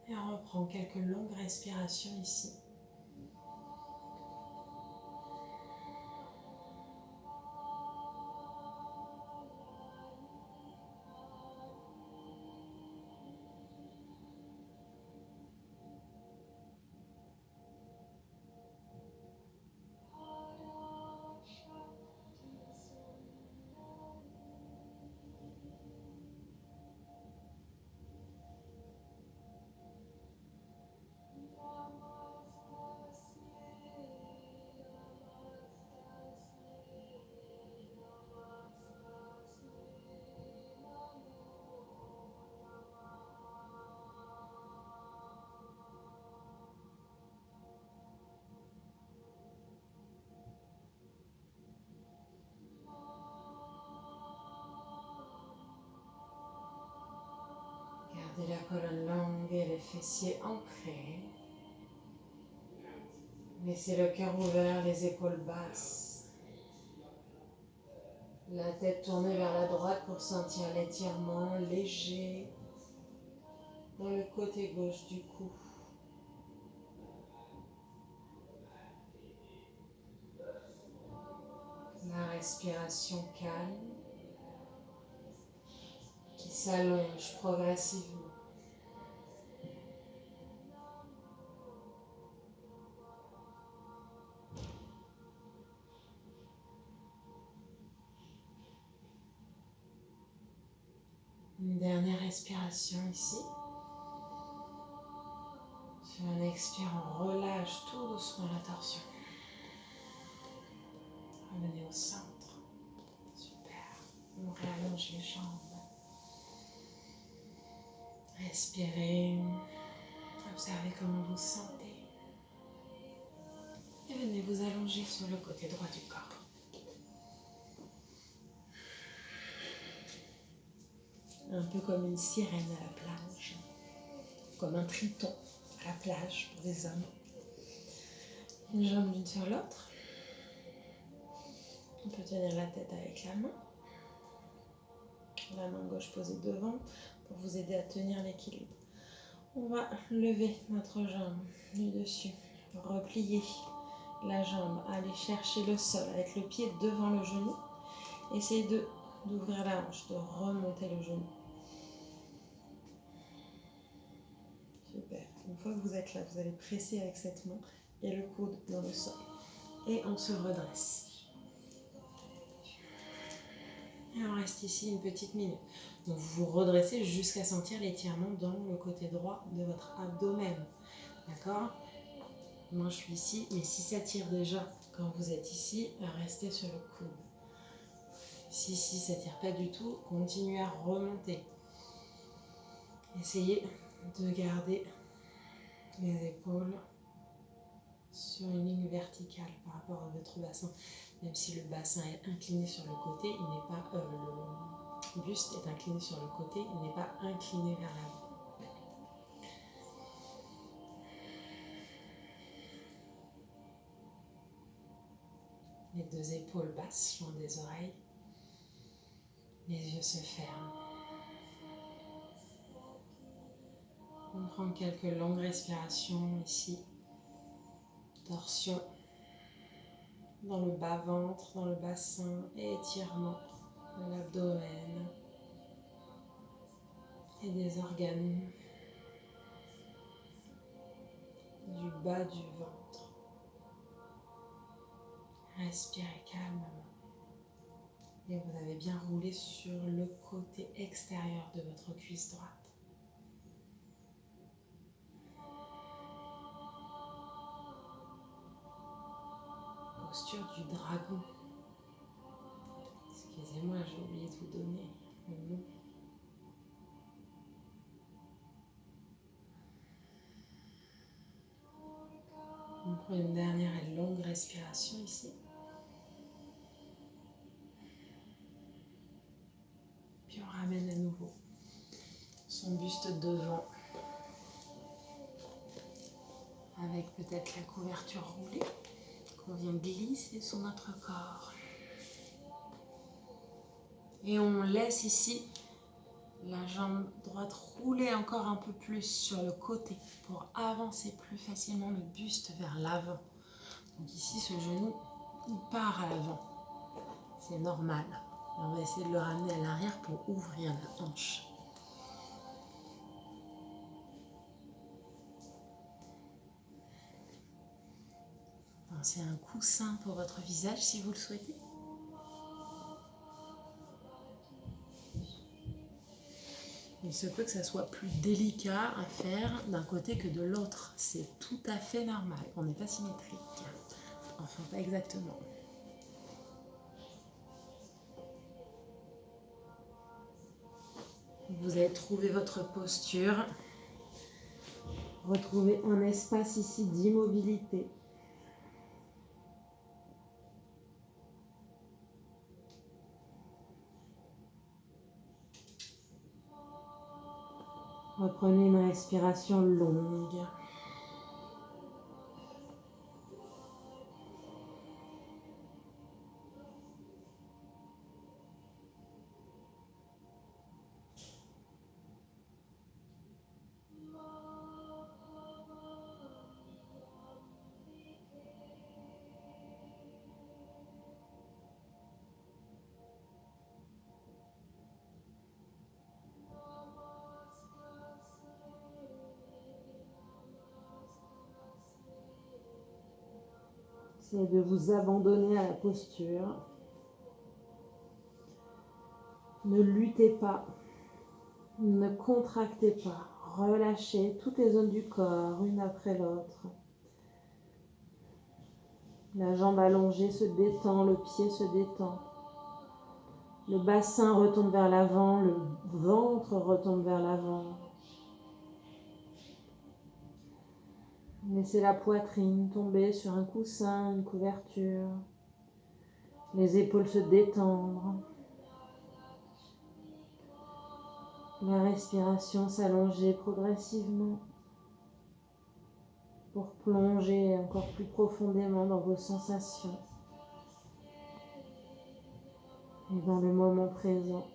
Et on reprend quelques longues respirations ici. Gardez la colonne longue et les fessiers ancrés. Laissez le cœur ouvert, les épaules basses. La tête tournée vers la droite pour sentir l'étirement léger dans le côté gauche du cou. La respiration calme qui s'allonge progressivement. Une dernière respiration ici. Sur un expire, on relâche tout doucement la torsion. Revenez au centre. Super. On réallonge les jambes. Respirez. Observez comment vous vous sentez. Et venez vous allonger sur le côté droit du corps. Un peu comme une sirène à la plage. Comme un triton à la plage pour les hommes. Une jambe l'une sur l'autre. On peut tenir la tête avec la main. La main gauche posée devant pour vous aider à tenir l'équilibre. On va lever notre jambe du dessus, replier la jambe, aller chercher le sol avec le pied devant le genou. Essayez d'ouvrir la hanche, de remonter le genou. Super. Une fois que vous êtes là, vous allez presser avec cette main et le coude dans le sol. Et on se redresse. Et on reste ici une petite minute. Donc vous vous redressez jusqu'à sentir l'étirement dans le côté droit de votre abdomen. D'accord? Moi je suis ici, mais si ça tire déjà quand vous êtes ici, restez sur le coude. Si ça tire pas du tout, continuez à remonter. Essayez de garder les épaules sur une ligne verticale par rapport à votre bassin. Même si le bassin est incliné sur le côté, il n'est pas le buste est incliné sur le côté, il n'est pas incliné vers l'avant. Les deux épaules basses, loin des oreilles. Les yeux se ferment. On prend quelques longues respirations ici. Torsion dans le bas-ventre, dans le bassin, et étirement de l'abdomen et des organes du bas du ventre. Respirez calmement. Et vous avez bien roulé sur le côté extérieur de votre cuisse droite. Posture du dragon. Excusez-moi, j'ai oublié de vous donner le nom. On prend une dernière et longue respiration ici. Puis on ramène à nouveau son buste devant. Avec peut-être la couverture roulée qu'on vient glisser sur notre corps. Et on laisse ici la jambe droite rouler encore un peu plus sur le côté pour avancer plus facilement le buste vers l'avant. Donc ici, ce genou, il part à l'avant. C'est normal. Et on va essayer de le ramener à l'arrière pour ouvrir la hanche. Pensez à un coussin pour votre visage si vous le souhaitez. Il se peut que ça soit plus délicat à faire d'un côté que de l'autre. C'est tout à fait normal. On n'est pas symétrique. Enfin, pas exactement. Vous avez trouvé votre posture. Retrouvez un espace ici d'immobilité. Reprenez une respiration longue. Essayez de vous abandonner à la posture. Ne luttez pas, ne contractez pas. Relâchez toutes les zones du corps, une après l'autre. La jambe allongée se détend, le pied se détend. Le bassin retombe vers l'avant, le ventre retombe vers l'avant. Laissez la poitrine tomber sur un coussin, une couverture. Les épaules se détendre. La respiration s'allonger progressivement pour plonger encore plus profondément dans vos sensations et dans le moment présent.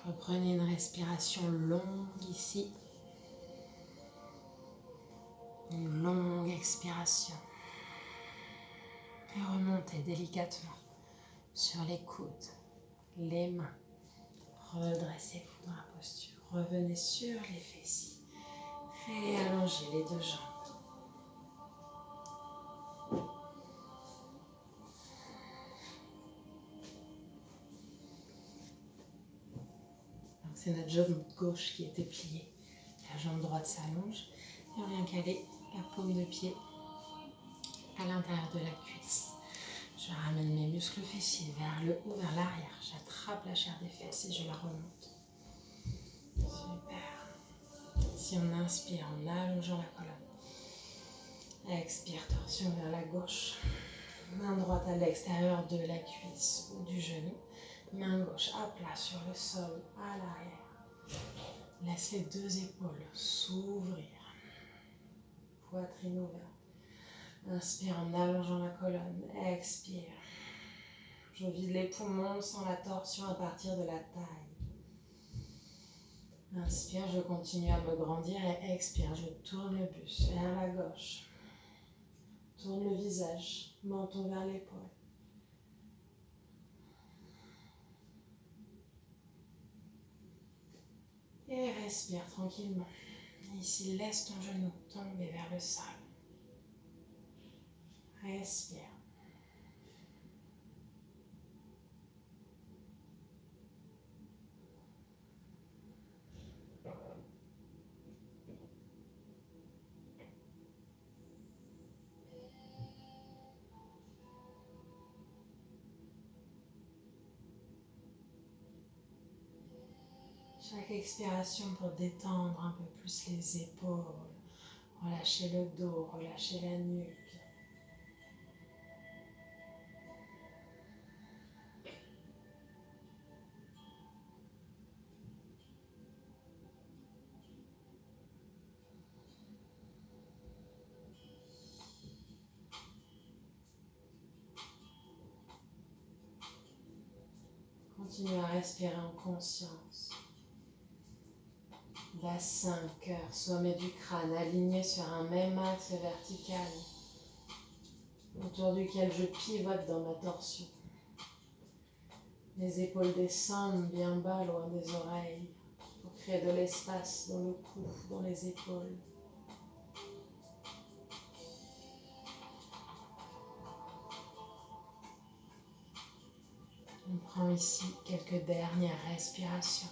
Reprenez une respiration longue ici. Une longue expiration. Et remontez délicatement sur les coudes, les mains. Redressez-vous dans la posture. Revenez sur les fessiers. Et allongez les deux jambes. C'est notre jambe gauche qui était pliée. La jambe droite s'allonge et on vient caler la paume de pied à l'intérieur de la cuisse. Je ramène mes muscles fessiers vers le haut, vers l'arrière. J'attrape la chair des fesses et je la remonte. Super. Si on inspire en allongeant la colonne. Expire, torsion vers la gauche. Main droite à l'extérieur de la cuisse ou du genou. Main gauche à plat sur le sol, à l'arrière. Laisse les deux épaules s'ouvrir. Poitrine ouverte. Inspire en allongeant la colonne. Expire. Je vide les poumons sans la torsion à partir de la taille. Inspire, je continue à me grandir et expire. Je tourne le buste vers la gauche. Tourne le visage, menton vers l'épaule. Et respire tranquillement. Ici, laisse ton genou tomber vers le sol. Respire. Chaque expiration pour détendre un peu plus les épaules, relâcher le dos, relâcher la nuque. Continue à respirer en conscience. Bassin, cœur, sommet du crâne aligné sur un même axe vertical autour duquel je pivote dans ma torsion. Les épaules descendent bien bas, loin des oreilles, pour créer de l'espace dans le cou, dans les épaules. On prend ici quelques dernières respirations.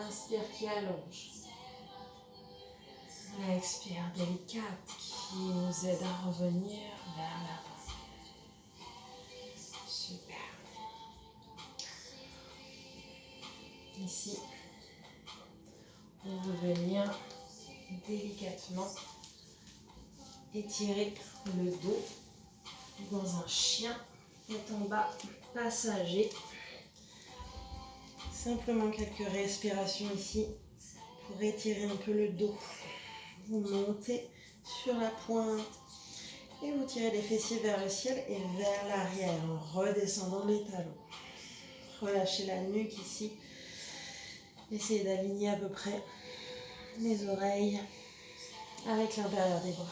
Inspire qui allonge. Expire délicate qui nous aide à revenir vers l'avant. Super. Ici, on veut venir délicatement étirer le dos dans un chien tête en bas passager. Simplement quelques respirations ici pour étirer un peu le dos. Vous montez sur la pointe et vous tirez les fessiers vers le ciel et vers l'arrière en redescendant les talons. Relâchez la nuque ici. Essayez d'aligner à peu près les oreilles avec l'intérieur des bras.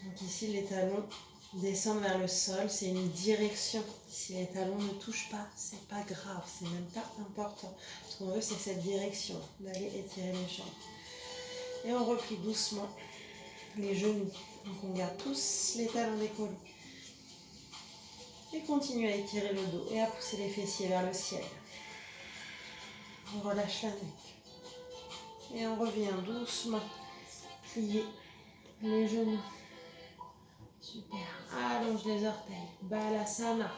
Donc ici, les talons descendent vers le sol, c'est une direction. Si les talons ne touchent pas, c'est pas grave, c'est même pas important. Ce qu'on veut, c'est cette direction, d'aller étirer les jambes. Et on replie doucement les genoux. Donc on garde tous les talons décollés. Et continue à étirer le dos et à pousser les fessiers vers le ciel. On relâche la nuque. Et on revient doucement plier les genoux. Super. Allonge les orteils. Balasana.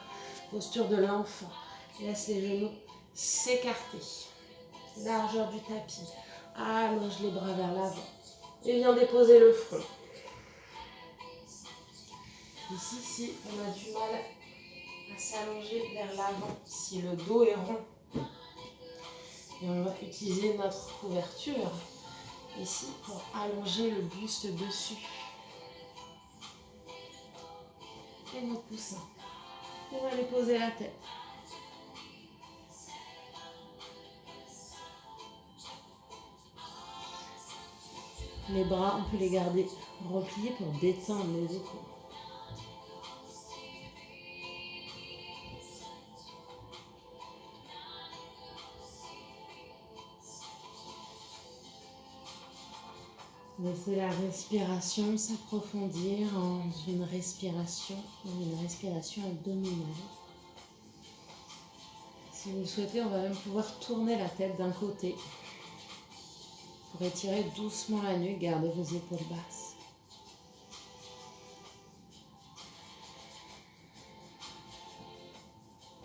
Posture de l'enfant. Laisse les genoux s'écarter. Largeur du tapis. Allonge les bras vers l'avant. Et viens déposer le front. Ici, si on a du mal à s'allonger vers l'avant, si le dos est rond, et on va utiliser notre couverture ici pour allonger le buste dessus. Et nos coussins pour aller poser la tête. Les bras, on peut les garder repliés pour détendre les épaules. Laissez la respiration s'approfondir en une respiration abdominale. Si vous le souhaitez, on va même pouvoir tourner la tête d'un côté pour étirer doucement la nuque, gardez vos épaules basses.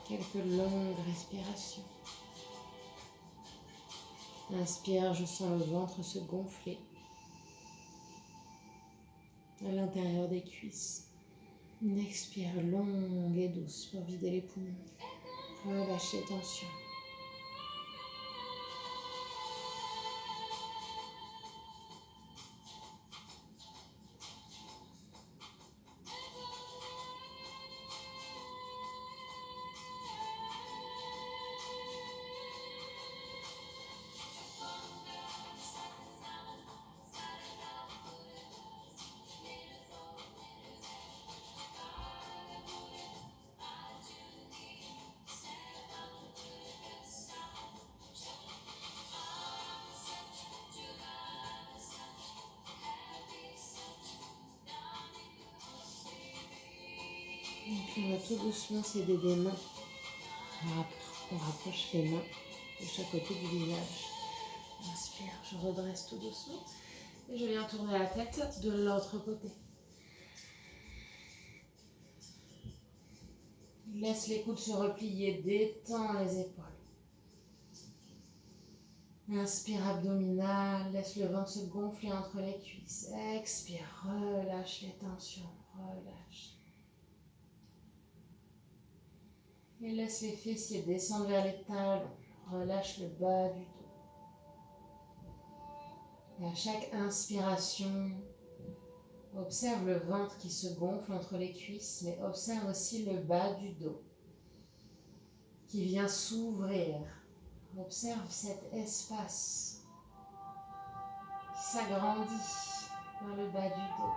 Quelques longues respirations. Inspire, je sens le ventre se gonfler à l'intérieur des cuisses. Une expire longue et douce pour vider les poumons. Relâchez tension. Et puis on va tout doucement s'aider des mains. On rapproche les mains de chaque côté du visage. Inspire, je redresse tout doucement. Et je viens tourner la tête de l'autre côté. Laisse les coudes se replier, détends les épaules. Inspire abdominal, laisse le ventre se gonfler entre les cuisses. Expire, relâche les tensions, relâche. Et laisse les fessiers descendre vers les talons. Relâche le bas du dos. Et à chaque inspiration, Observe le ventre qui se gonfle entre les cuisses, mais observe aussi le bas du dos qui vient s'ouvrir. Observe cet espace qui s'agrandit dans le bas du dos.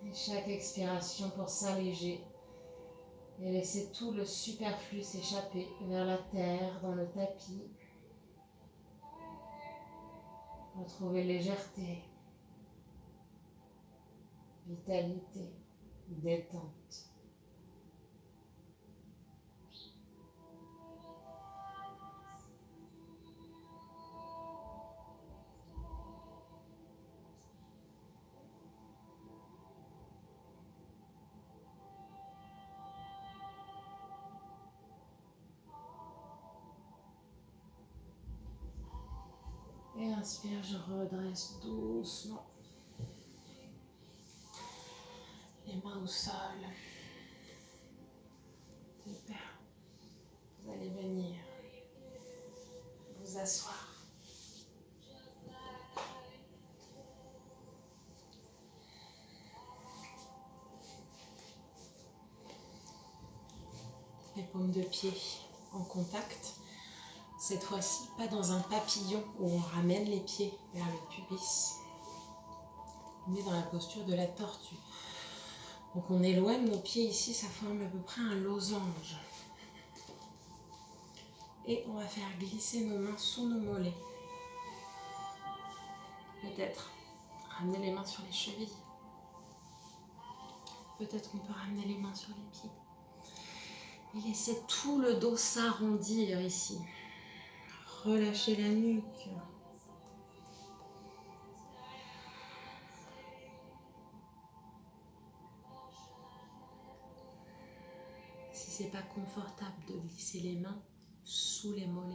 Et chaque expiration pour s'alléger et laisser tout le superflu s'échapper vers la terre, dans le tapis. Retrouver légèreté, vitalité, détente. Et inspire, je redresse doucement les mains au sol. Super. Vous allez venir vous asseoir. Les paumes de pied en contact. Cette fois-ci, pas dans un papillon où on ramène les pieds vers le pubis, mais dans la posture de la tortue. Donc on éloigne nos pieds ici, ça forme à peu près un losange. Et on va faire glisser nos mains sous nos mollets. Peut-être ramener les mains sur les chevilles. Peut-être qu'on peut ramener les mains sur les pieds. Et laisser tout le dos s'arrondir ici. Relâchez la nuque. Si ce n'est pas confortable de glisser les mains sous les mollets,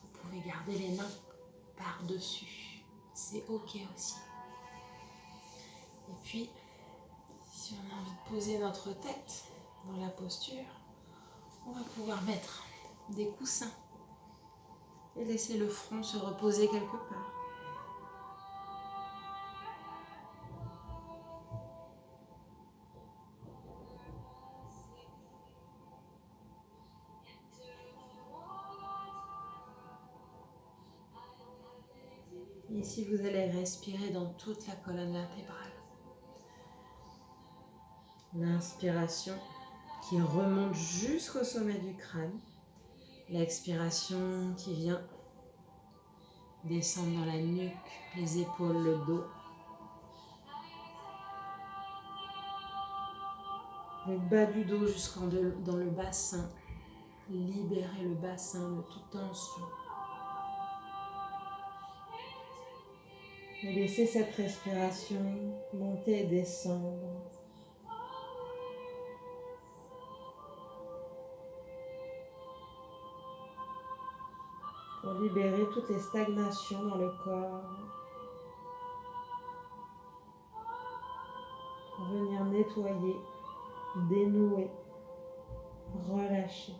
vous pouvez garder les mains par-dessus. C'est ok aussi. Et puis, si on a envie de poser notre tête dans la posture, on va pouvoir mettre des coussins et laisser le front se reposer quelque part. Ici, vous allez respirer dans toute la colonne vertébrale. L'inspiration qui remonte jusqu'au sommet du crâne. L'expiration qui vient descendre dans la nuque, les épaules, le dos. Le bas du dos dans le bassin. Libérez le bassin de toute tension. Et laissez cette respiration monter et descendre. Pour libérer toutes les stagnations dans le corps. Pour venir nettoyer, dénouer, relâcher.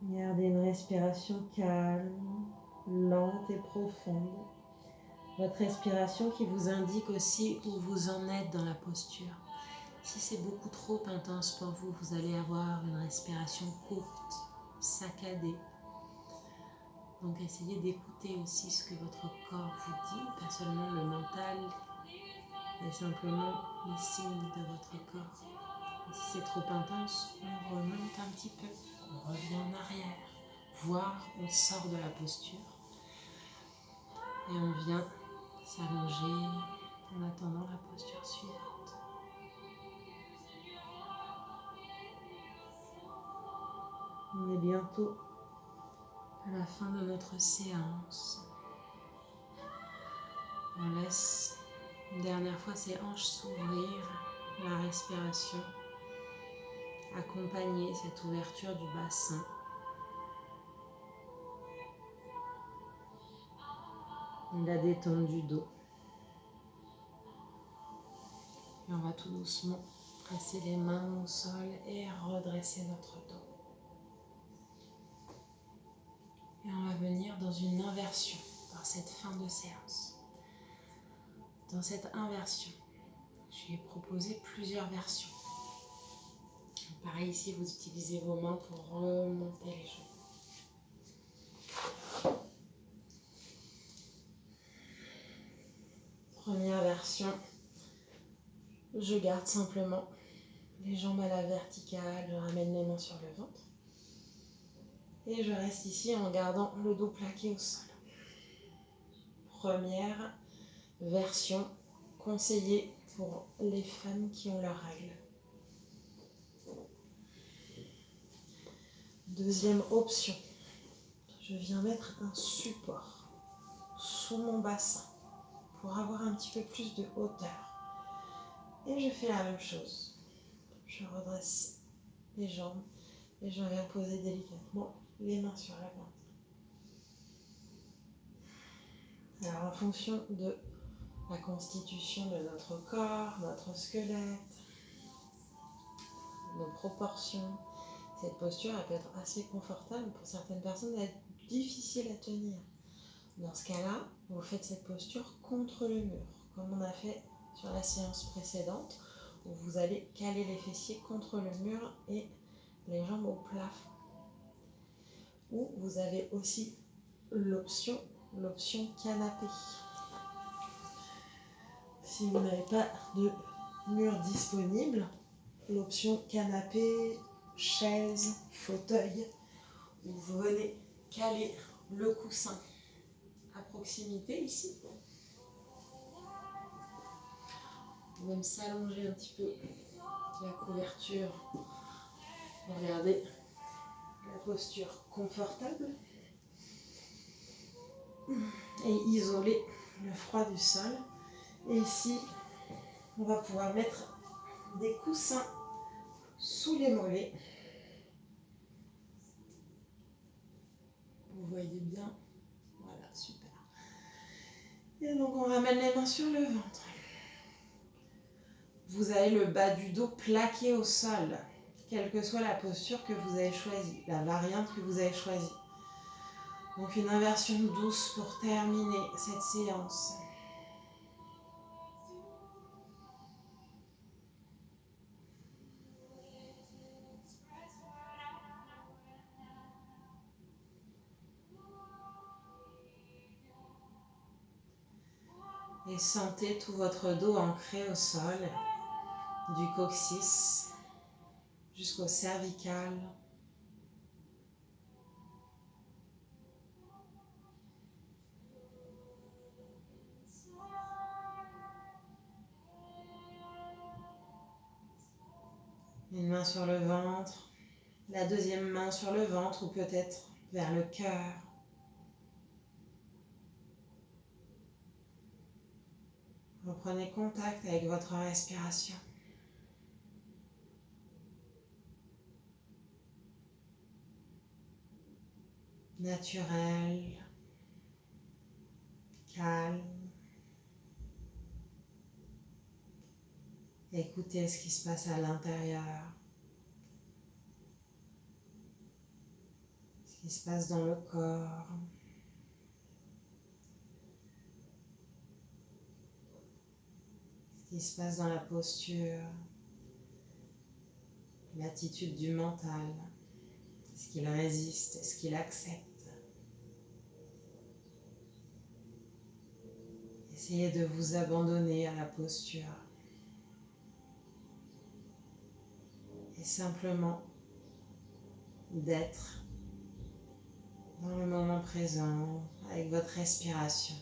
Gardez une respiration calme, lente et profonde. Votre respiration qui vous indique aussi où vous en êtes dans la posture. Si c'est beaucoup trop intense pour vous, vous allez avoir une respiration courte, saccadée. Donc essayez d'écouter aussi ce que votre corps vous dit, pas seulement le mental, mais simplement les signes de votre corps. Et si c'est trop intense, on remonte un petit peu, on revient en arrière, voire on sort de la posture et on vient s'allonger en attendant la posture suivante. On est bientôt à la fin de notre séance. On laisse une dernière fois ses hanches s'ouvrir, la respiration, accompagner cette ouverture du bassin. et la détente du dos. Et on va tout doucement presser les mains au sol et redresser notre dos. Et on va venir dans une inversion dans cette fin de séance. Dans cette inversion, je vais proposer plusieurs versions. Pareil ici, vous utilisez vos mains pour remonter les genoux. Première version, je garde simplement les jambes à la verticale, je ramène les mains sur le ventre. Et je reste ici en gardant le dos plaqué au sol. Première version conseillée pour les femmes qui ont leurs règles. Deuxième option, je viens mettre un support sous mon bassin pour avoir un petit peu plus de hauteur. Et je fais la même chose. Je redresse les jambes et je viens poser délicatement les mains sur le ventre. Alors en fonction de la constitution de notre corps, notre squelette, nos proportions, cette posture elle peut être assez confortable. Pour certaines personnes, elle est difficile à tenir. Dans ce cas-là, vous faites cette posture contre le mur, comme on a fait sur la séance précédente, où vous allez caler les fessiers contre le mur et les jambes au plafond. Ou vous avez aussi l'option canapé. Si vous n'avez pas de mur disponible, l'option canapé, chaise, fauteuil, où vous venez caler le coussin à proximité ici. Vous pouvez même s'allonger un petit peu la couverture pour garder la posture confortable et isoler le froid du sol. Et ici, on va pouvoir mettre des coussins sous les mollets. Vous voyez bien. Voilà, super. Et donc, on ramène les mains sur le ventre. Vous avez le bas du dos plaqué au sol, quelle que soit la posture que vous avez choisie, la variante que vous avez choisie. Donc, une inversion douce pour terminer cette séance. Et sentez tout votre dos ancré au sol, du coccyx jusqu'au cervical. Une main sur le ventre, la deuxième main sur le ventre ou peut-être vers le cœur. Reprenez contact avec votre respiration. Naturel, calme. Écoutez ce qui se passe à l'intérieur, ce qui se passe dans le corps. Ce qui se passe dans la posture, l'attitude du mental. Est-ce qu'il résiste? Est-ce qu'il accepte? Essayez de vous abandonner à la posture. Et simplement d'être dans le moment présent avec votre respiration.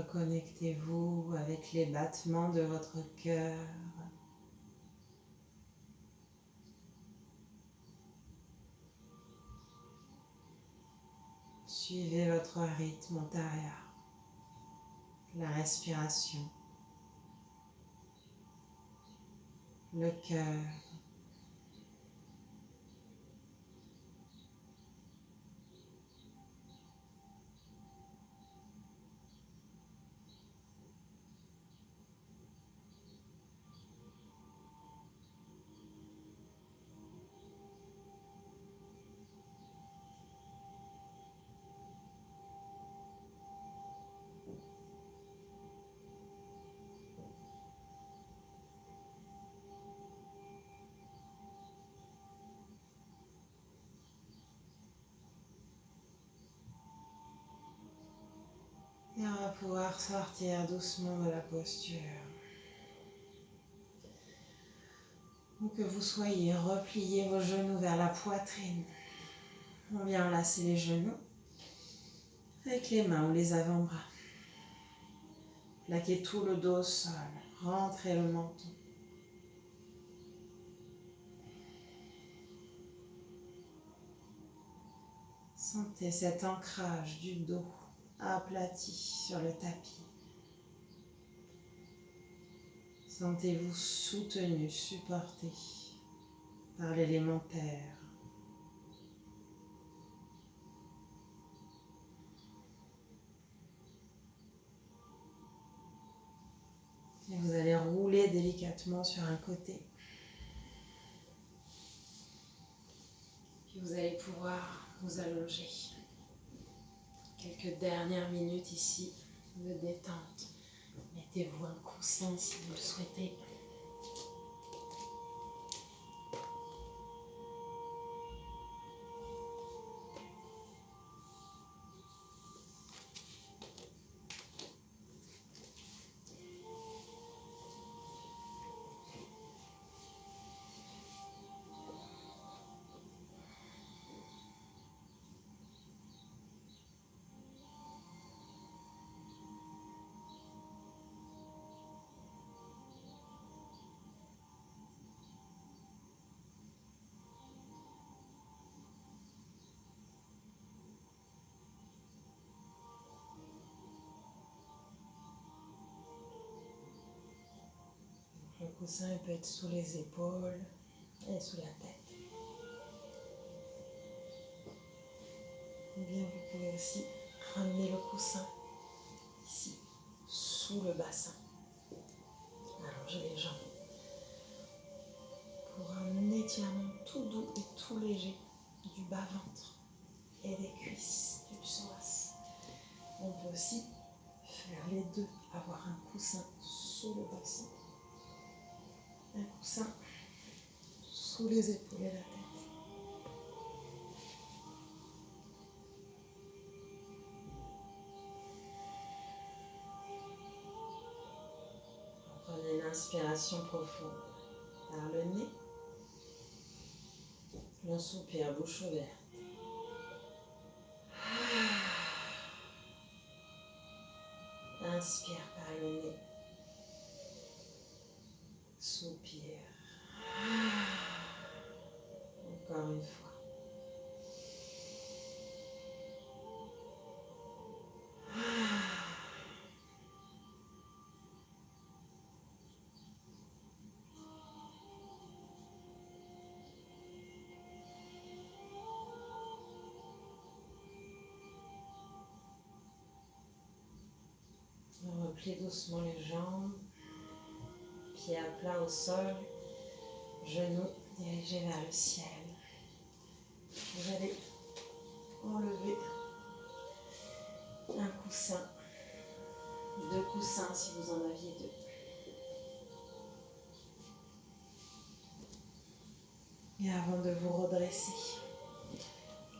Reconnectez-vous avec les battements de votre cœur. Suivez votre rythme intérieur, la respiration, le cœur. Et on va pouvoir sortir doucement de la posture. Où que vous soyez, repliez vos genoux vers la poitrine. On vient enlacer les genoux avec les mains ou les avant-bras. Plaquez tout le dos au sol, rentrez le menton. Sentez cet ancrage du dos aplati sur le tapis. Sentez-vous soutenu, supporté par l'élément terre. Et vous allez rouler délicatement sur un côté. Puis vous allez pouvoir vous allonger. Quelques dernières minutes ici de détente. Mettez-vous un coussin si vous le souhaitez. Le coussin peut être sous les épaules et sous la tête. Ou bien vous pouvez aussi ramener le coussin ici, sous le bassin. Allongez les jambes pour un étirement tout doux et tout léger du bas-ventre et des cuisses, du psoas. On peut aussi faire les deux, avoir un coussin sous le bassin, un coussin sous les épaules et la tête. Prenez une inspiration profonde par le nez. On soupire bouche ouverte. Inspire par le nez. Soupire. Encore une fois. On replie doucement les jambes, pieds à plat au sol, genoux dirigés vers le ciel. Vous allez enlever un coussin, deux coussins si vous en aviez deux. Et avant de vous redresser,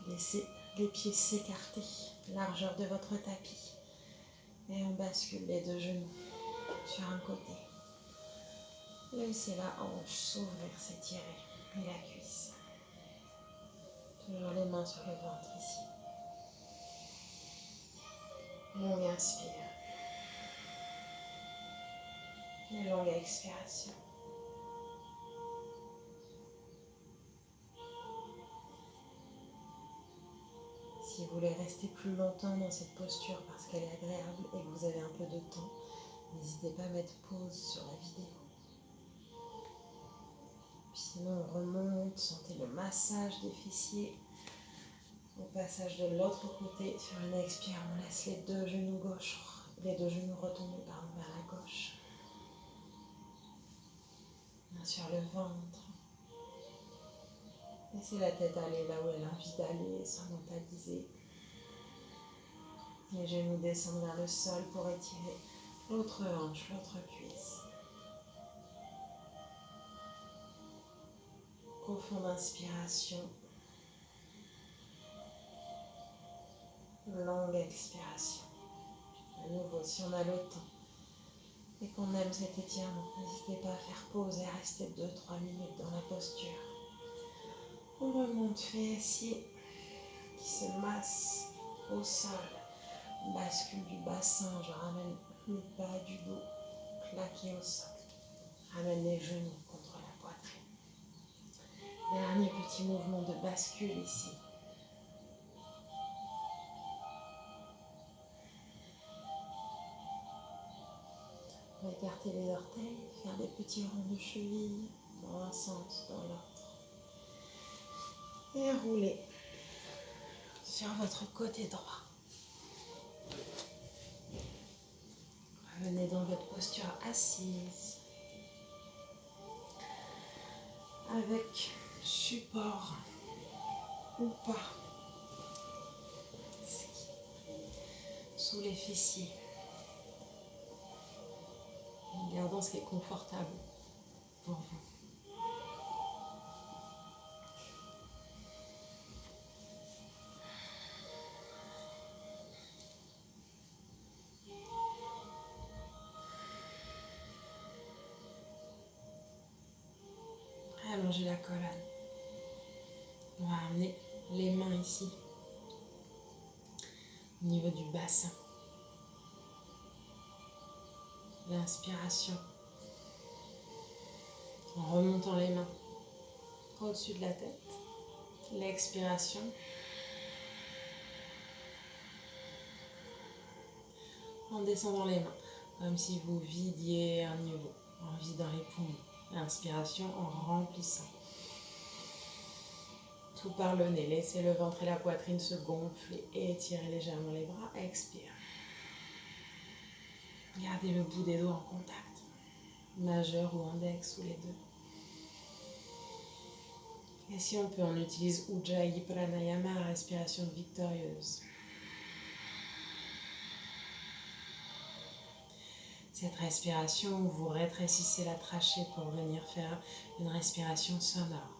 laissez les pieds s'écarter, largeur de votre tapis. Et on bascule les deux genoux sur un côté. Laissez la hanche s'ouvrir, s'étirer et la cuisse. Toujours les mains sur le ventre ici. Longue inspire. Une longue expiration. Si vous voulez rester plus longtemps dans cette posture parce qu'elle est agréable et que vous avez un peu de temps, n'hésitez pas à mettre pause sur la vidéo. Puis sinon on remonte, sentez le massage des fessiers. Au passage de l'autre côté, sur une expire, on laisse les deux genoux retomber vers la gauche. Bien sûr le ventre. Laissez la tête aller là où elle a envie d'aller, sans mentaliser. Les genoux descendent vers le sol pour étirer l'autre hanche, l'autre cuisse. Profonde inspiration. Longue expiration. À nouveau, si on a le temps et qu'on aime cet étirement, n'hésitez pas à faire pause et à rester 2-3 minutes dans la posture. On remonte fessiers qui se massent au sol. Bascule du bassin, je ramène le bas du dos plaqué au sol. Ramène les genoux contre la poitrine. Dernier petit mouvement de bascule ici. On va écarter les orteils, faire des petits ronds de cheville dans un sens, dans l'autre. Et rouler sur votre côté droit. Revenez dans votre posture assise. Avec support ou pas. Sous les fessiers. Gardons ce qui est confortable pour vous. Allongez la colonne. On va amener les mains ici, au niveau du bassin. L'inspiration, en remontant les mains au-dessus de la tête. L'expiration, en descendant les mains, comme si vous vidiez un niveau, en vidant les poumons. L'inspiration en remplissant. Tout par le nez, laissez le ventre et la poitrine se gonfler et étirez légèrement les bras. Expire. Gardez le bout des doigts en contact, majeur ou index ou les deux. Et si on peut, on utilise Ujjayi Pranayama, respiration victorieuse. Cette respiration où vous rétrécissez la trachée pour venir faire une respiration sonore.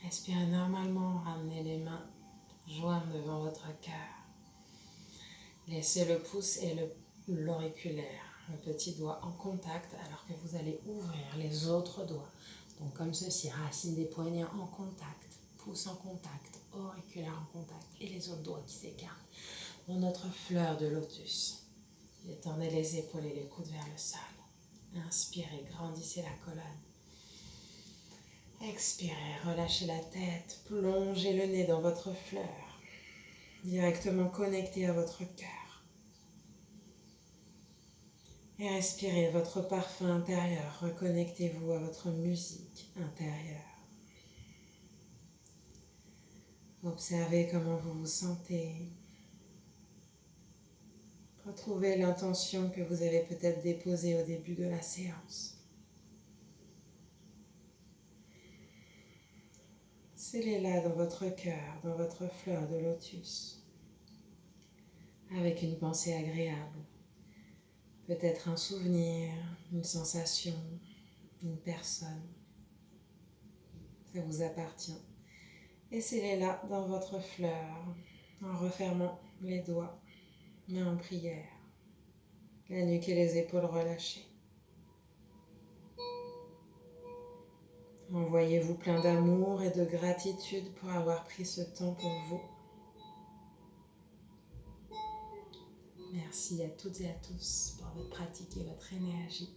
Respirez normalement, ramenez les mains jointes devant votre cœur. Laissez le pouce et l'auriculaire, le petit doigt en contact alors que vous allez ouvrir les autres doigts. Donc comme ceci, racine des poignets en contact, pouce en contact, auriculaire en contact et les autres doigts qui s'écartent dans notre fleur de lotus. Étendez les épaules et les coudes vers le sol. Inspirez, grandissez la colonne. Expirez, relâchez la tête, plongez le nez dans votre fleur, directement connecté à votre cœur. Et respirez votre parfum intérieur, reconnectez-vous à votre musique intérieure. Observez comment vous vous sentez. Retrouvez l'intention que vous avez peut-être déposée au début de la séance. Scellez-la dans votre cœur, dans votre fleur de lotus, avec une pensée agréable. Peut-être un souvenir, une sensation, une personne. Ça vous appartient. Et c'est là dans votre fleur, en refermant les doigts, main en prière, la nuque et les épaules relâchées. Envoyez-vous plein d'amour et de gratitude pour avoir pris ce temps pour vous. Merci à toutes et à tous pour votre pratique et votre énergie.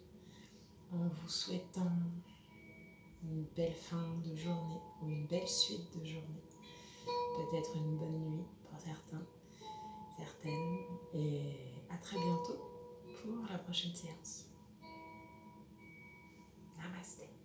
En vous souhaitant une belle fin de journée ou une belle suite de journée. Peut-être une bonne nuit pour certains, certaines. Et à très bientôt pour la prochaine séance. Namasté.